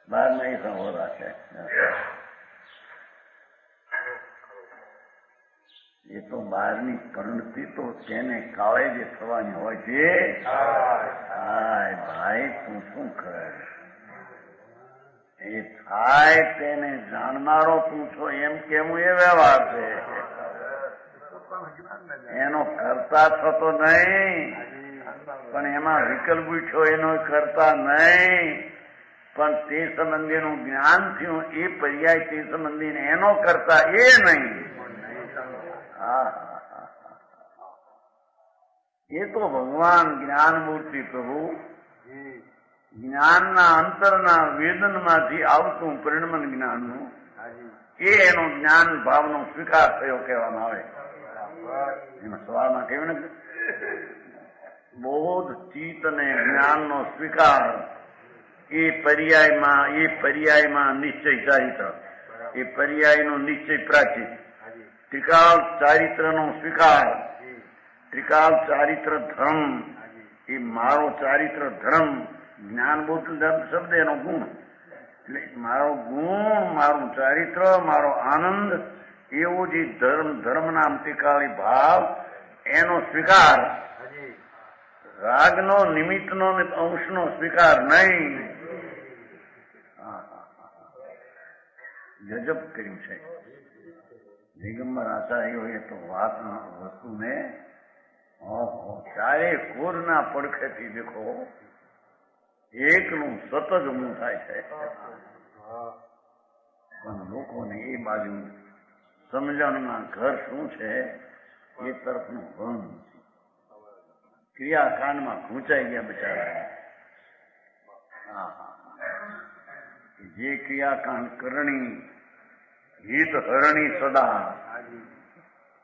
બહાર નહીં સંભો રાખે. એ તો બહારની પરિણતિ તો તેને કાળે જે થવાની હોય છે. હાય ભાઈ તું શું કરે? એ થાય તેને જાણનારો તું છો એમ કેવું એ વ્યવહાર છે. એનો કરતા થતો નહીં, પણ એમાં વિકલ્પ ઉઠ્યો એનો કરતા નહીં, પણ તે સંબંધીનું જ્ઞાન થયું એ પર્યાય તે સંબંધીને એનો કરતા એ નહીં. એ તો ભગવાન જ્ઞાન મૂર્તિ પ્રભુ જ્ઞાનના અંતરના વેદનમાંથી આવતું પરિણમન જ્ઞાનનું એ એનો જ્ઞાન ભાવનો સ્વીકાર થયો કહેવામાં આવે. એમાં સવાલમાં કહ્યું ને બોધ ચિત્ત અને જ્ઞાનનો સ્વીકાર એ પર્યાયમાં નિશ્ચય ચારિત્ર, એ પર્યાયનો નિશ્ચય પ્રાચીન, ત્રિકાળ ચારિત્રનો સ્વીકાર, ત્રિકાળ ચારિત્ર ધર્મ, એ મારો ચારિત્ર ધર્મ. જ્ઞાન બોધ શબ્દ એનો ગુણ, એટલે મારો ગુણ, મારું ચારિત્ર, મારો આનંદ, એવો જે ધર્મ નામ ત્રિકાળી ભાવ એનો સ્વીકાર. રાગનો, નિમિત્તનો ને અંશનો સ્વીકાર નહીં. ગજબ કર્યું છે દિગંબર આચાર્યોએ તો વસ્તુને ચારે કોરના પડખેથી દેખો એકનું સતત ઊંઘ થાય છે. પણ લોકોને એ બાજુ સમજણના ઘર શું છે એ તરફનું ભંગ, ક્રિયાકાંડમાં ઘૂંચાઈ ગયા બિચારા. જે ક્રિયાકાંડ કરણી હિત હરણી સદા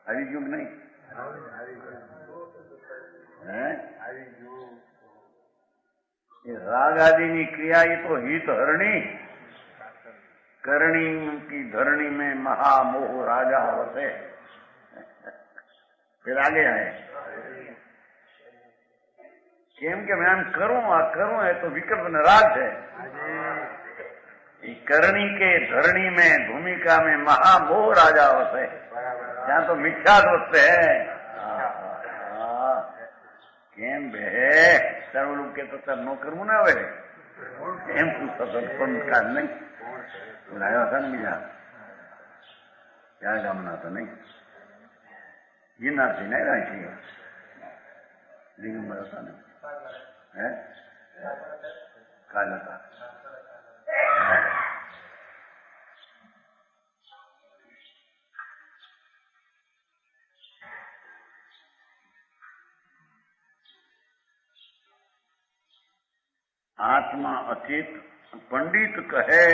આવી ગયું નહીં? એ રાગ આદિની ક્રિયા એ તો હિત હરણી करणी की धरणी में महामोह राजा वसे. फिर आगे आए केम के मैं करूं है तो विकल्प न राग है. करणी के धरणी में भूमिका में महामोह राजा वसे. ત્યાં તો મિથ્યા વસ્તુ હે. કેમ બે સર્વ લોકો કે તો સર નો કરવું ના આવે. એમ પૂછતો હતો પણ કાલ નહીં લાવ્યા હતા ને બીજા ક્યાં ગામના હતા નહીં ગિરનારથી નહીં રાખી દિગંબર હતા ને હે કાલ હતા આત્મા અચિત પંડિત કહે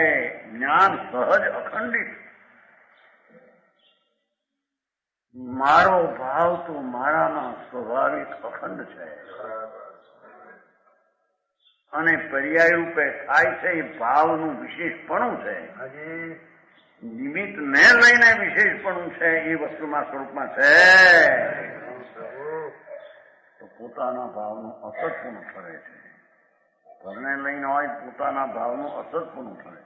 જ્ઞાન સહજ અખંડિત મારો ભાવ તો મારામાં સ્વાભાવિક અખંડ છે અને પર્યાય રૂપે થાય છે એ ભાવનું વિશેષપણું છે નિમિત્ત ને લઈને વિશેષપણું છે એ વસ્તુમાં સ્વરૂપમાં છે તો પોતાના ભાવનું અસતપણું ઠરે છે ઘરને લઈને હોય પોતાના ભાવનું અસતપણું ઠરે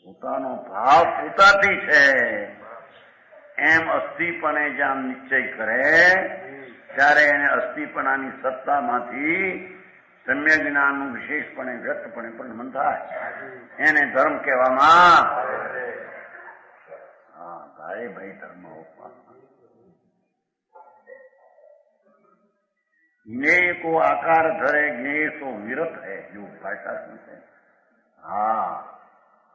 પોતાનો ભાવ પોતાથી છે એમ અસ્થિપણે જ્યાં નિશ્ચય કરે ત્યારે એને અસ્થિપણાની સત્તામાંથી સમ્યક જ્ઞાનનું વિશેષપણે વ્યક્તપણે પણ થાય એને ધર્મ કહેવામાં હા ભાઈ ભાઈ ધર્મ ज्ञेय को आकार धरे ज्ञेय तो विरत है जो भाषा से हाँ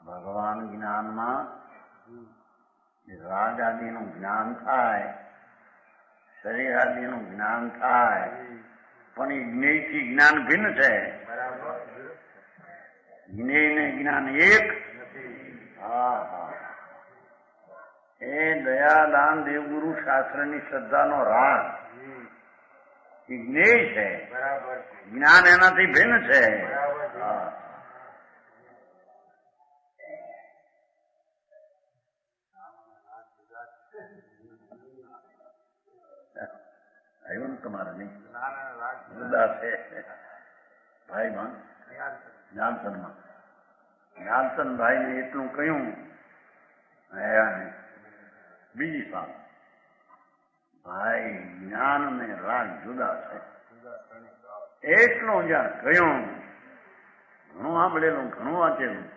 भगवान ज्ञान में राग आदि નું જ્ઞાન થાય શરીર આદિ નું જ્ઞાન થાય પણ એ જ્ઞેય થી જ્ઞાન ભિન્ન છે જ્ઞેય ને જ્ઞાન એક હા હા એ દયાદાન દેવગુરુ શાસ્ત્રની શ્રદ્ધાનો રાગ જ્ઞેય છે જ્ઞાન એનાથી ભિન્ન છે આવ્યું ને તમારે નહીં મુદ્દા છે ભાઈમાં જ્ઞાનચંદ ભાઈ ને એટલું કહ્યું બીજી સાલ ભાઈ જ્ઞાન ને રાગ જુદા છે એટલું જ્યાં કહ્યું ઘણું સાંભળેલું ઘણું વાંચેલું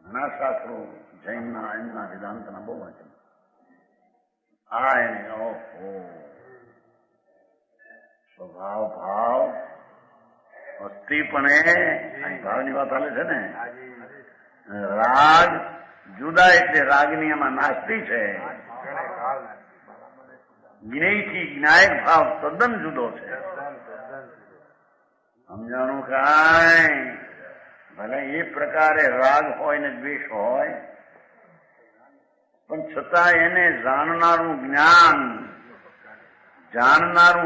ઘણા શાસ્ત્રો જૈનના એમના વેદાંતના બહુ વાંચેલું આ એને ઓહો સ્વભાવ ભાવ અસ્થિપણે ભાવની વાત ચાલે છે ને રાગ જુદા એટલે રાગની એમાં નાસ્તી છે જ્ઞેયથી જ્ઞાયક ભાવ તદ્દન જુદો છે સમજાણું કાંઈ ભલે એ પ્રકારે રાગ હોય ને દ્વેષ હોય પણ છતાં એને જાણનારું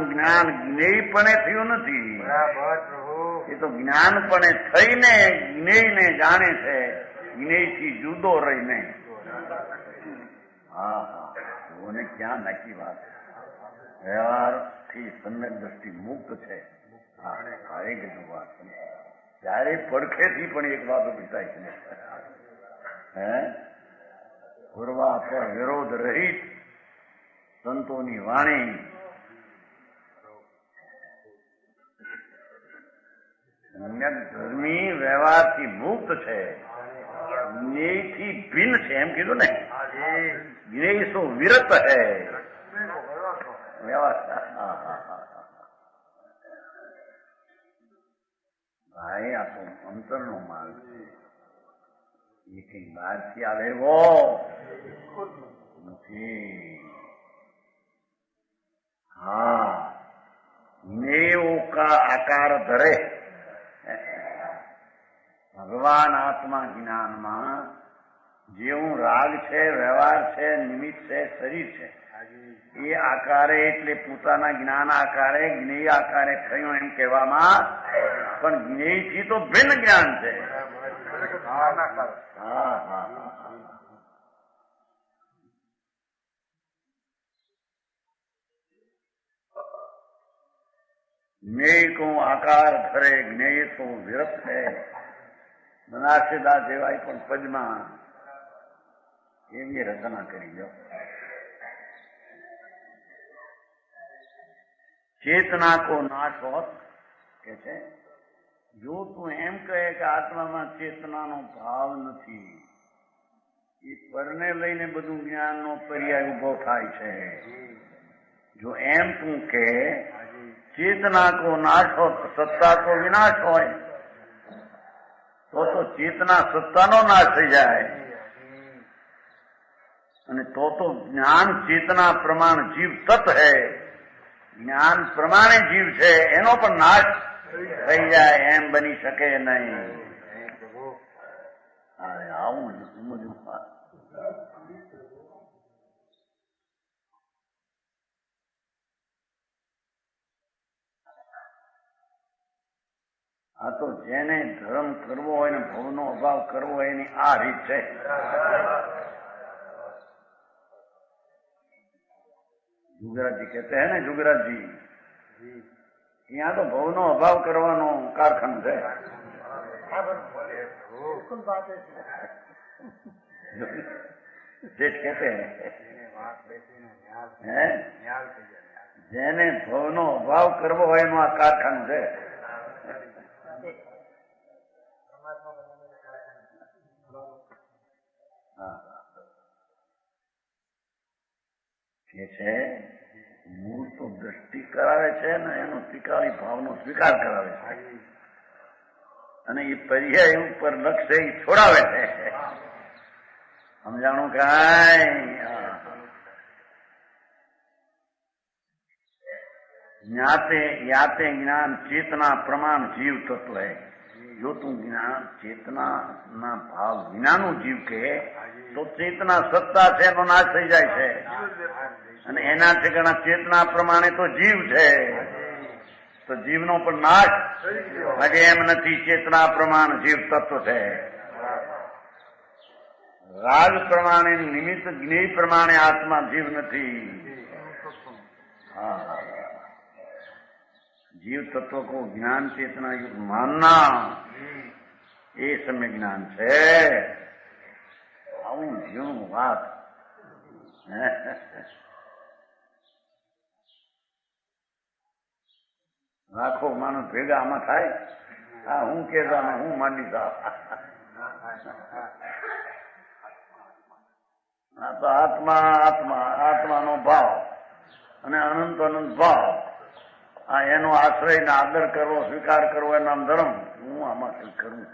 જ્ઞાન જ્ઞેયપણે થયું નથી એ તો જ્ઞાનપણે થઈને જ્ઞેયને જાણે છે જ્ઞેયથી જુદો રહીને હા હા ઓને ક્યાં નાખી વાત વ્યવહારથી સમ્યક દ્રષ્ટિ મુક્ત છે હા એ કીધું વાત ત્યારે પડખેથી પણ એક વાત ઉભી થાય છે હે પૂર્વા પર વિરોધ રહિત સંતોની વાણી ધર્મી વ્યવહારથી મુક્ત છે જ્ઞેયથી ભિન્ન છે એમ કીધું ને જ્ઞેય સો વિરત હે ભાઈ આ તો અંતરનો માર્ગ છે એ કઈ બહારથી આવેલો નથી હા જ્ઞેયો કા આકાર ધરે ભગવાન આત્મા જ્ઞાનમાં જેવું રાગ છે વ્યવહાર છે નિમિત્ત છે શરીર છે એ આકારે એટલે પોતાના જ્ઞાન આકારે જ્ઞેય આકારે થયું એમ કહેવામાં પણ જ્ઞેયથી તો ભિન્ન જ્ઞાન છે જ્ઞેય કો આકાર ધરે જ્ઞેય તો વિરત છે બનાસદાસ જેવાય પણ પદમાં એવી રચના કરી દો चेतना को नाश होत कैसे જો તું એમ કહે કે આત્મામાં ચેતનાનો ભાવ નથી, એ પરને લઈને બધું જ્ઞાનનો પર્યાય ઉભો થાય છે. જો એમ તું કે ચેतना को नाश हो सत्ता को विनाश હોય તો ચેતના સત્તાનો નાશ થઈ જાય, અને તો જ્ઞાન ચેતના પ્રમાણ જીવ તત્વ હૈ, જ્ઞાન પ્રમાણે જીવ છે એનો પણ નાશ થઈ જાય એમ બની શકે નહીં. આવું સમજવું. આ તો જેને ધર્મ કરવો હોય ને ભવનો અભાવ કરવો હોય એની આ રીત છે. जुगराजी कहते हैं ना, जुगराजी यहाँ तो भवनो अभाव करवानो कारखाना है. जेठ कहते हैं जेने भवनो अभाव करवो હોય એનું આ કારખાનું છે. કે છે મૂળ તો દ્રષ્ટિ કરાવે છે ને એનો ત્રિકાળી ભાવનો સ્વીકાર કરાવે છે, અને એ પર્યાય ઉપર લક્ષ્ય એ છોડાવે છે. સમજાણું કાંઈ? જ્ઞાતે યાતે જ્ઞાન ચેतना प्रमाण जीव तत्व है. જો તું જ્ઞાન ચેતનાના ભાવ વિનાનું જીવ કહે તો ચેતના સત્તા છે એનો નાશ થઈ જાય છે, અને એના ઠેકાણા ચેતના પ્રમાણે તો જીવ છે, તો જીવનો પણ નાશ હજે એમ નથી. ચેતના પ્રમાણ જીવ તત્વ છે. રાગ પ્રમાણે નિમિત્ત જ્ઞેય પ્રમાણે આત્મા જીવ નથી. હા, जीव तत्व को ज्ञान चेतना युक्त मानना ये सम्य ज्ञान છે. આવું જીવનું વાત. લાખો માણસ ભેગા આમાં થાય. હા, હું કેતા હું માંડી તા. આ તો આત્મા આત્મા આત્માનો ભાવ અને અનંત અનંત ભાવ, આ એનો આશ્રય ને આદર કરવો સ્વીકાર કરવો એનું નામ ધર્મ. હું આમાં કઈ કરું?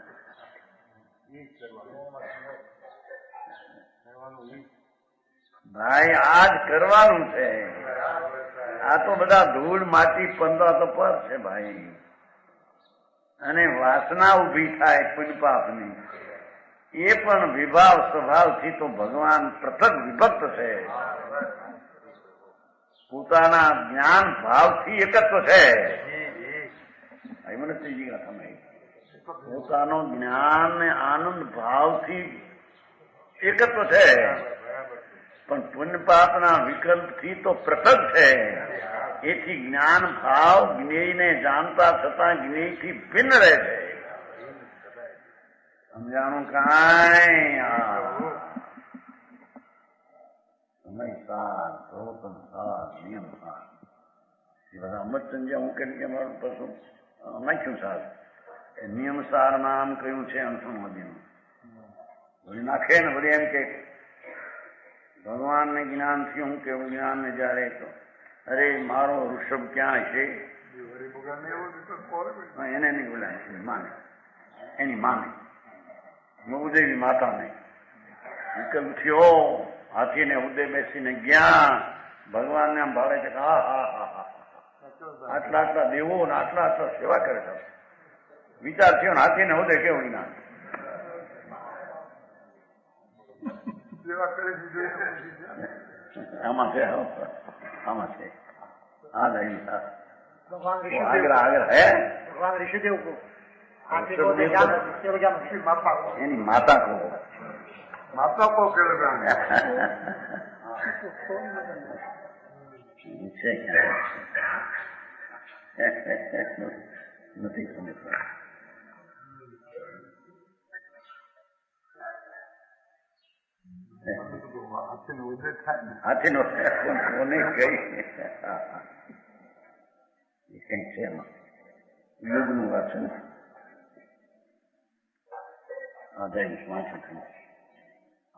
ભાઈ આ જ કરવાનું છે. આ તો બધા ધૂળ માટી પંદા તો પર છે ભાઈ, અને વાસના ઉભી થાય પુણ્ય પાપની, એ પણ વિભાવ સ્વભાવથી તો ભગવાન પૃથક વિભક્ત છે. પોતાના જ્ઞાન ભાવથી એકત્વ છે. મને ત્રીજી વાત સમય પોતાનો જ્ઞાન ને આનંદ ભાવથી એકત્વ છે, પણ પુણ્ય પાપના વિકલ્પથી તો પૃથક છે. એથી જ્ઞાન ભાવ જ્ઞેયને જાણતા છતાં જ્ઞેયથી ભિન્ન રહે છે. સમજાણું કાંઈ? સમય સાર, પ્રવર્તન સાર, નિયમ સાર, એ બધા અમરચંદ્ર હું કે મારું પશુ નાખ્યું સાર. એ નિયમ સાર નામ કયું છે અંશુમદીનું. વળી નાખે ને વળી એમ કે ભગવાનને જ્ઞાનથી હું કેવું જ્ઞાનને જયારે તો અરે મારો ઋષભ ક્યાં છે એને નહીં બોલાય, માને એની માને ઉદયની માતાને વિકલ્પ થયો. હાથીને ઉદય બેસીને ગયા, ભગવાનને આમ ભાવે છે કે હા હા હા હા આટલા આટલા દેવો ને આટલા આટલા સેવા કરે છે. વિચાર થયો ને હાથીને ઉદય કેવું ના આમાં છે, આમાં છે. હા આગ્રહ આગ્રહ હે ભગવાન ઋષિદેવ કો એની માતા કો માતા કો છે. નથી સમજતા. હાથીનો કોને કઈ કઈ છે એમાં યુગનું વાંચન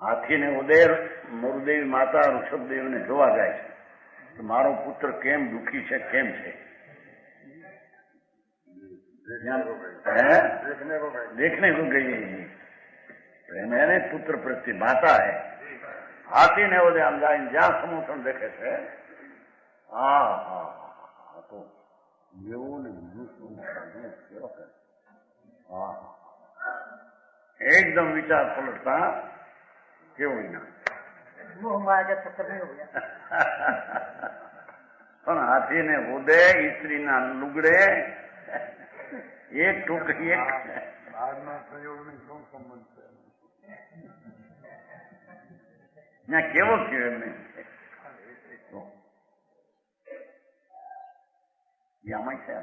હાથીને ઉદેર મરુદેવી માતા ઋષભદેવને જોવા જાય છે તો મારો પુત્ર કેમ દુઃખી છે, કેમ છે? देखने को गई मैंने पुत्र प्रति माता है हाथी ने बोले हम जाए જ્યાં સમુદ્ર દેખે છે તો એવું ને एकदम विचार पलटता કેવું ના પણ હાથીને ઉદે સ્ત્રીના લુગડે એક ટુકડી એક બહારના સંયોગની શું સંબંધ છે? ત્યાં કેવો કયો એમને આમાં છે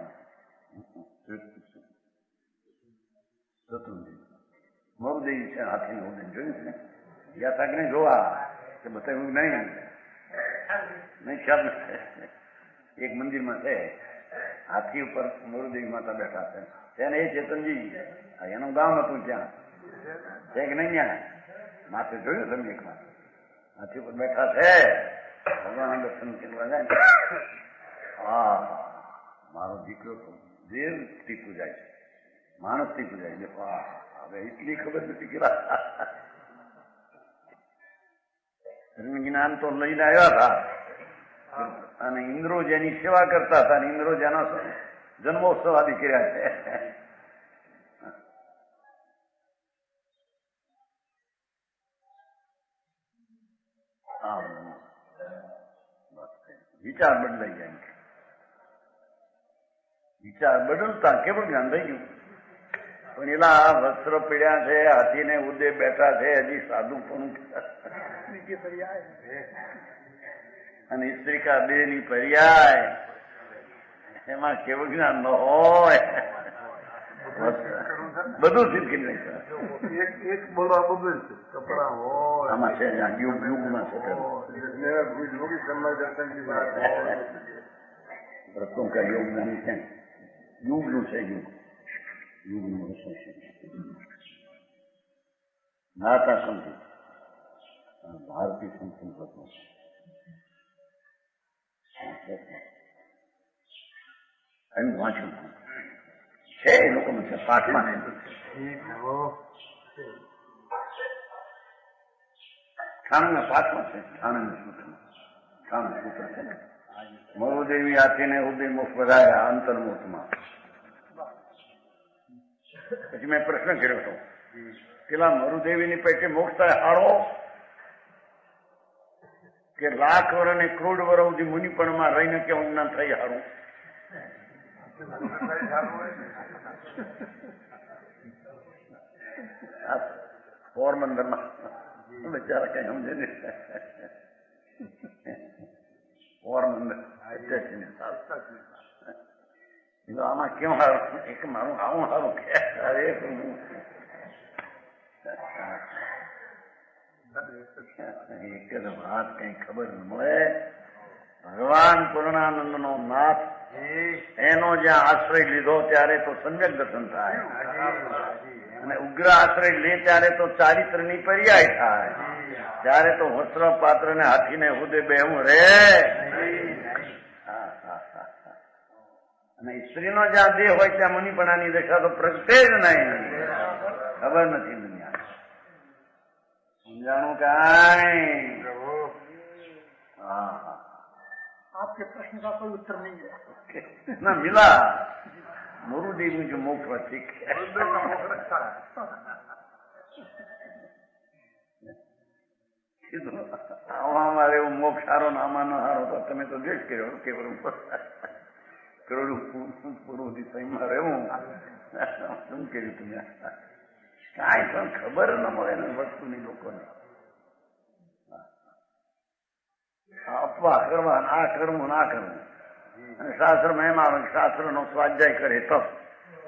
મરુદેવી છે હાથીને ઉદે જોયું ને ગયા તાક ને જોવા કે બતાવ્યું નહીં ખ્યાલ નથી. એક મંદિરમાં છે હાથી ઉપર મરુદેવી માતા બેઠા છે તેને એ ચેતનજી એનું ગામ હતું ત્યાં છે કે નહીં ત્યાં માથે જોયું તમે એક વાર હાથી ઉપર બેઠા છે ભગવાન દર્શન કરવા જાય હા મારો દીકરો તો દેવથી પૂજાય છે માણસથી પૂજાય છે. હવે એટલી ખબર નથી કે જ્ઞાન તો લઈને આવ્યા હતા અને ઇન્દ્રો જેની સેવા કરતા હતા અને ઇન્દ્રો જેના જન્મોત્સવ આદિ કર્યા છે. વિચાર બદલાઈ જાય વિચાર બદલતા કેવું જ્ઞાન થઈ ગયું પણ એલા વસ્ત્ર પીડ્યા છે હાથીને ઉદે બેઠા છે હજી સાધુ પણ અને સ્ત્રીકા બે ની પર્યાય એમાં કેવું જ્ઞાન ન હોય બધું શીખી નહીં એક બોલવા બધું છે કપડા હોય આમાં છે યુગમાં છે યોગી સમય દર્શન ની વાત હોય રત્નો કા યોગ નહીં છે યુગનું છે યુગનું નાતા સમજી ભારતીય સંસ્કૃતિ એમ વાંચું છે એ લોકોનું છે પાઠમાં છાણંદના પાઠમાં છે છાણંદ સૂત્ર છે ને મરુદેવી હાથીને ઉદય મુખ વધાર્યા અંતર્મુખમાં. પછી મેં પ્રશ્ન કર્યો હતો પેલા મરુદેવીની પેટે મોક્ષ થાય હારો કે લાખ વર્ષ ને કરોડ વર્ષ સુધી મુનિપણમાં રહીને કેવું જ્ઞાન થઈ હારું? પોરબંદરમાં બિચારા કઈ સમજે નહીં. પોરબંદર આમાં કેવું સારું એક મારું આવું સારું કે એક જ વાત કઈ ખબર ન મળે. ભગવાન પૂર્ણાનંદ નો નાથ એનો જ્યાં આશ્રય લીધો ત્યારે તો સમ્યક દર્શન થાય અને ઉગ્ર આશ્રય લે ત્યારે તો ચારિત્રની પર્યાય થાય. ત્યારે તો વસ્ત્ર પાત્ર ને હાથીને હુદે બેહું રે અને સ્ત્રીનો જ્યાં દેહ હોય ત્યાં મુનિપણાની રેખા તો પ્રગટે જ નહીં. ખબર નથી દુનિયા સમજાણું કાંઈ? हाँ आपके प्रश्न का कोई उत्तर नहीं है ना मिला. मुरुदेव में जो मोक्ष हुआ ठीक है. हमारे वो मोक्ष हारो नामा न हारो तो તમે તો દેશ કર્યો કેવળ કરોડું પૂરું દિશામાં રહેવું શું કર્યું તમે? કાંઈ પણ ખબર ન મળે ને વસ્તુની લોકોને. અપવાહ કરવા આ કરવું ના કરવું અને શાસ્ત્રમાં એમ આવે શાસ્ત્ર નો સ્વાધ્યાય કરે તપ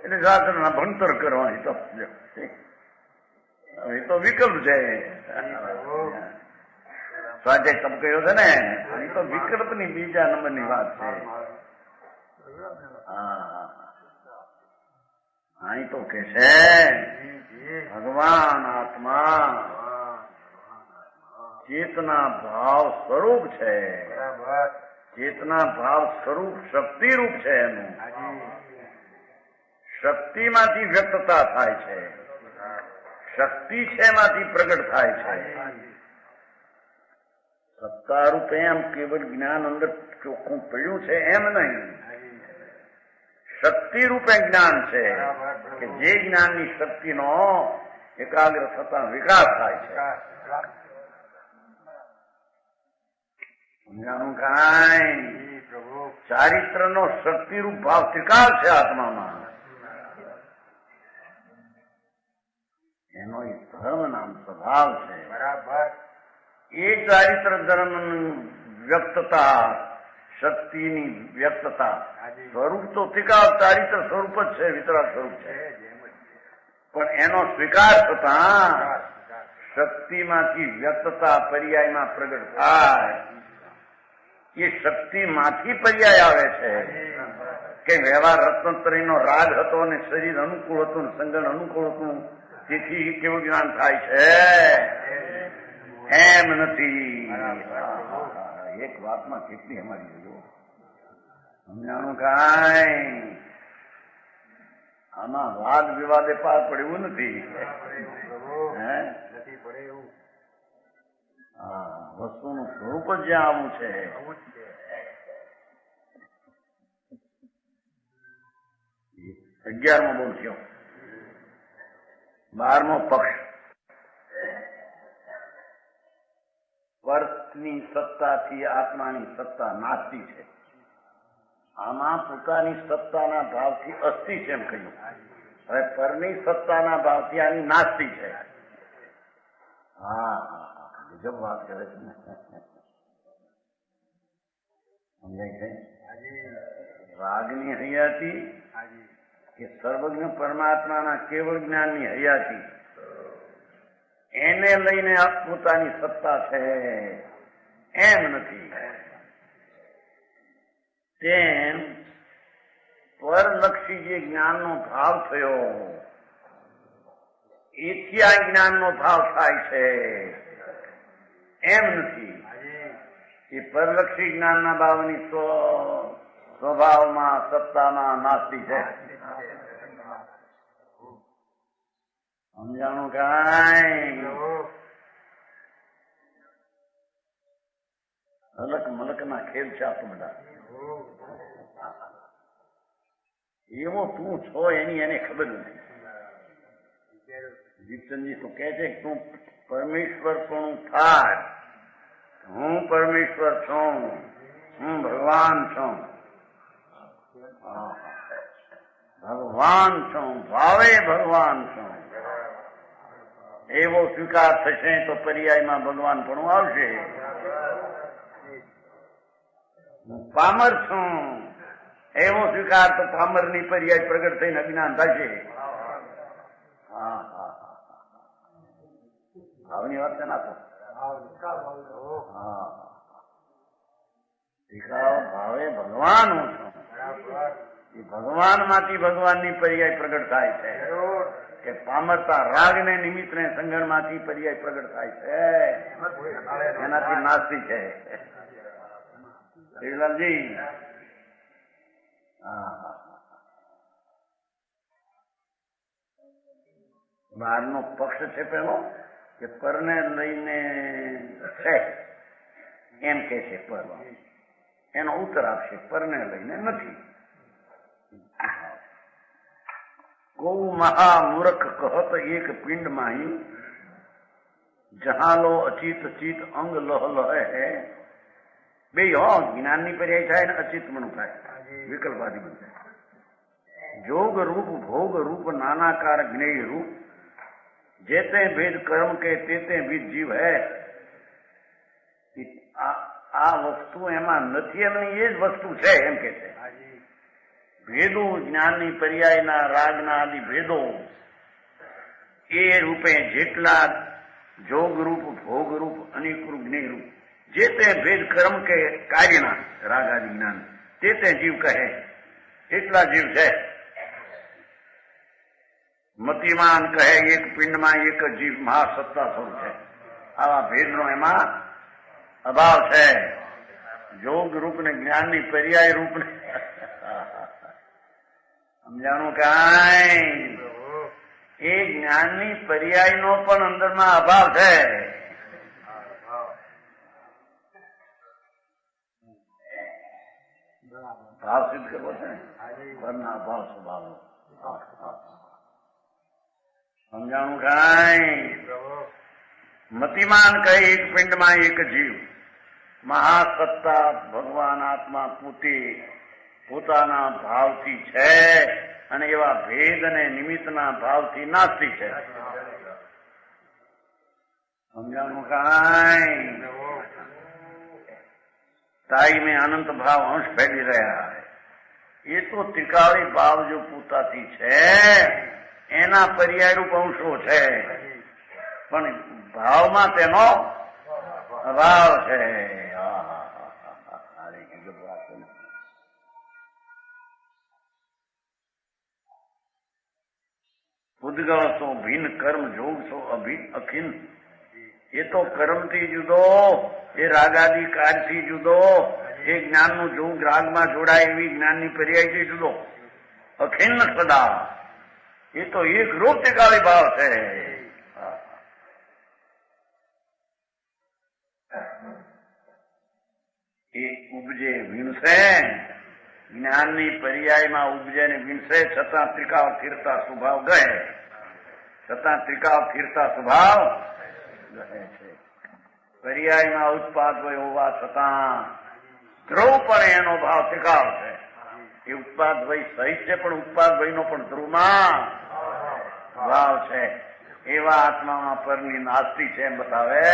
એટલે શાસ્ત્ર ના ભણતર કરવાની તપ. એ તો વિકલ્પ છે. સ્વાધ્યાય તપ કયો છે ને એ તો વિકલ્પ ની બીજા નંબરની વાત છે. અહીં તો કે છે ભગવાન આત્મા ચેતના ભાવ સ્વરૂપ છે. ચેતના ભાવ સ્વરૂપ શક્તિ રૂપ છે. એનું શક્તિમાંથી વ્યક્તતા થાય છે. શક્તિ છે એમાંથી પ્રગટ થાય છે. સત્તા રૂપે એમ કેવળ જ્ઞાન અંદર ચોખ્ખું પડ્યું છે એમ નહીં. શક્તિ રૂપે જ્ઞાન છે કે જે જ્ઞાનની શક્તિનો એકાગ્ર થતા વિકાસ થાય છે. સમજાણું કાંઈ? ચારિત્રનો શક્તિરૂપ ભાવ ત્રિકાળ છે આત્મામાં. એનો એ ધર્મ નામ સ્વભાવ છે. બરાબર. એ ચારિત્ર ધર્મની વ્યક્તતા, શક્તિની વ્યક્તતા સ્વરૂપ તો ત્રિકાળ ચારિત્ર સ્વરૂપ જ છે, વિતરાગ સ્વરૂપ છે. પણ એનો સ્વીકાર થતા શક્તિમાંથી વ્યક્તતા પર્યાયમાં પ્રગટ થાય. એ શક્તિમાંથી પર્યાય આવે છે કે વ્યવહાર રત્નત્રયનો રાગ હતો અને શરીર અનુકૂળ હતું, સંગણ અનુકૂળ હતું, તેથી કેવું જ્ઞાન થાય છે એમ નથી. એક વાતમાં કેટલી અમારી જો સમજાણું કાંઈ? આમાં વાદ વિવાદે પાર પડ્યું નથી. વસ્તુનું સ્વરૂપ જ જ્યાં આવું છે. 11મો બોલ થયો. 12મો પક્ષ. પરની સત્તાથી આત્માની સત્તા નાસ્તી છે. આમાં પોતાની સત્તાના ભાવથી અસ્થિ છે એમ કહ્યું. હવે પરની સત્તાના ભાવથી આની નાસ્તી છે. હા ગજબ વાત કરે છે. સમજાય છે? રાગની હૈયાતી કે સર્વજ્ઞ પરમાત્માના કેવળ જ્ઞાનની હૈયાતી, એને લઈને પોતાની સત્તા છે એમ નથી. તેમ પરલક્ષી જે જ્ઞાનનો ભાવ થયો એથી આ જ્ઞાનનો ભાવ થાય છે એમ નથી. એ પરલક્ષી જ્ઞાનના ભાવની સ્વભાવમાં સત્તામાં નાસ્તી છે. સમજાણું કાંઈ? હલક મલકના ખેલ છે આ તો બધા. એવો તું છો એની એને ખબર નથી. જીતચંદજી તો કહે છે કે તું પરમેશ્વર પણ થાય. હું પરમેશ્વર છું, હું ભગવાન છું. ભગવાન છું, ભાવે ભગવાન છું. એવો સ્વીકાર થશે તો પર્યાયમાં ભગવાન પણ આવશે. હું પામર છું એવો સ્વીકાર તો પામરની પર્યાય પ્રગટ થઈને અજ્ઞાન થશે. ભાવની વાત છે ના તો ભાવે ભગવાન હું છું. એ ભગવાન માંથી ભગવાનની પર્યાય પ્રગટ થાય છે કે પામરતા રાગ ને નિમિત્ત ને સંગણ માંથી પર્યાય પ્રગટ થાય છે. એનાથી નાસ્તી છે. શ્રીલાલજી બહારનો પક્ષ છે પેલો કે પરને લઈને છે એમ કે છે. પર એનો ઉત્તર આપશે પરને લઈને નથી. ગૌ મહામૂર્ખ કહત એક પિંડ માહી જહાલો અચિત ચિત અંગ લહ લહે હે. બે જ્ઞાનની પર્યાય થાય ને અચિતમણું થાય, વિકલ્પાદી બન જાય. જોગ રૂપ ભોગ રૂપ નાનાકાર જ્ઞેય રૂપ જેતે ભેદ કર્મ કે તેતે વિદ જીવ હૈ. આ વસ્તુ એમાં નથી એમની એ જ વસ્તુ છે એમ કે છે. ભેદો જ્ઞાનની પર્યાયના રાગના આદિ ભેદો એ રૂપે જેટલા જોગરૂપ ભોગરૂપ અનેકરૂપ જ્ઞેયરૂપ જે તે ભેદ કર્મ કે કાર્યના રાગ આદિ જ્ઞાન તે જીવ કહે એટલા જીવ છે. મતિમાન કહે એક પિંડમાં એક જીવ મહાસત્તા સ્વરૂપ છે. આવા ભેદનો એમાં અભાવ છે. જોગ રૂપ ને જ્ઞાનની પર્યાય રૂપ ને સમજાણું કાંઈ એ જ્ઞાનની પર્યાયનો પણ અંદરમાં અભાવ છે. ભાવ સિદ્ધ કરવો છે ને ઘરના ભાવ સ્વભાવ સમજાણું કાંઈ. મતિમાન કહે એક પિંડમાં એક જીવ મહાસત્તા ભગવાન આત્મા પોતાના ભાવથી છે અને એવા ભેદ અને નિમિત્તના ભાવથી નાસ્તિક છે. સમજાણું કાંઈ. ताई में अनंत भाव अंश फैली રહ્યા એ તો ત્રિકાળી ભાવ જો પોતાથી છે એના પર્યાયરૂપ અંશો છે પણ ભાવમાં તેનો અભાવ છે. ઉદ્ગળ સો ભિન્ન કર્મ જોગ સો અખિન. એ તો કર્મથી જુદો, એ રાગાદી કાર્યથી જુદો, એ જ્ઞાનનું જોગ રાગમાં જોડાય એવી જ્ઞાનની પર્યાયથી જુદો, અખિન્ન સદા. એ તો એક રૂપ ત્રિકાળી ભાવ છે. એ ઉપજે વિનશે જ્ઞાનની પર્યાયમાં ઉપજે ને વિનશે છતાં ત્રિકાળ સ્થિરતા સ્વભાવ ગહે. છતાં ત્રિકાળ સ્થિરતા સ્વભાવ પર્યાયમાં ઉત્પાદ હોય હોવા છતાં ધ્રુવ પણ એનો ભાવ ત્રિકાળ છે. એ ઉત્પાદ વય સહિત છે પણ ઉત્પાદ વયનો પણ ધ્રુવમાં ભાવ છે. એવા આત્મામાં પરની નાસ્તી છે એમ બતાવે.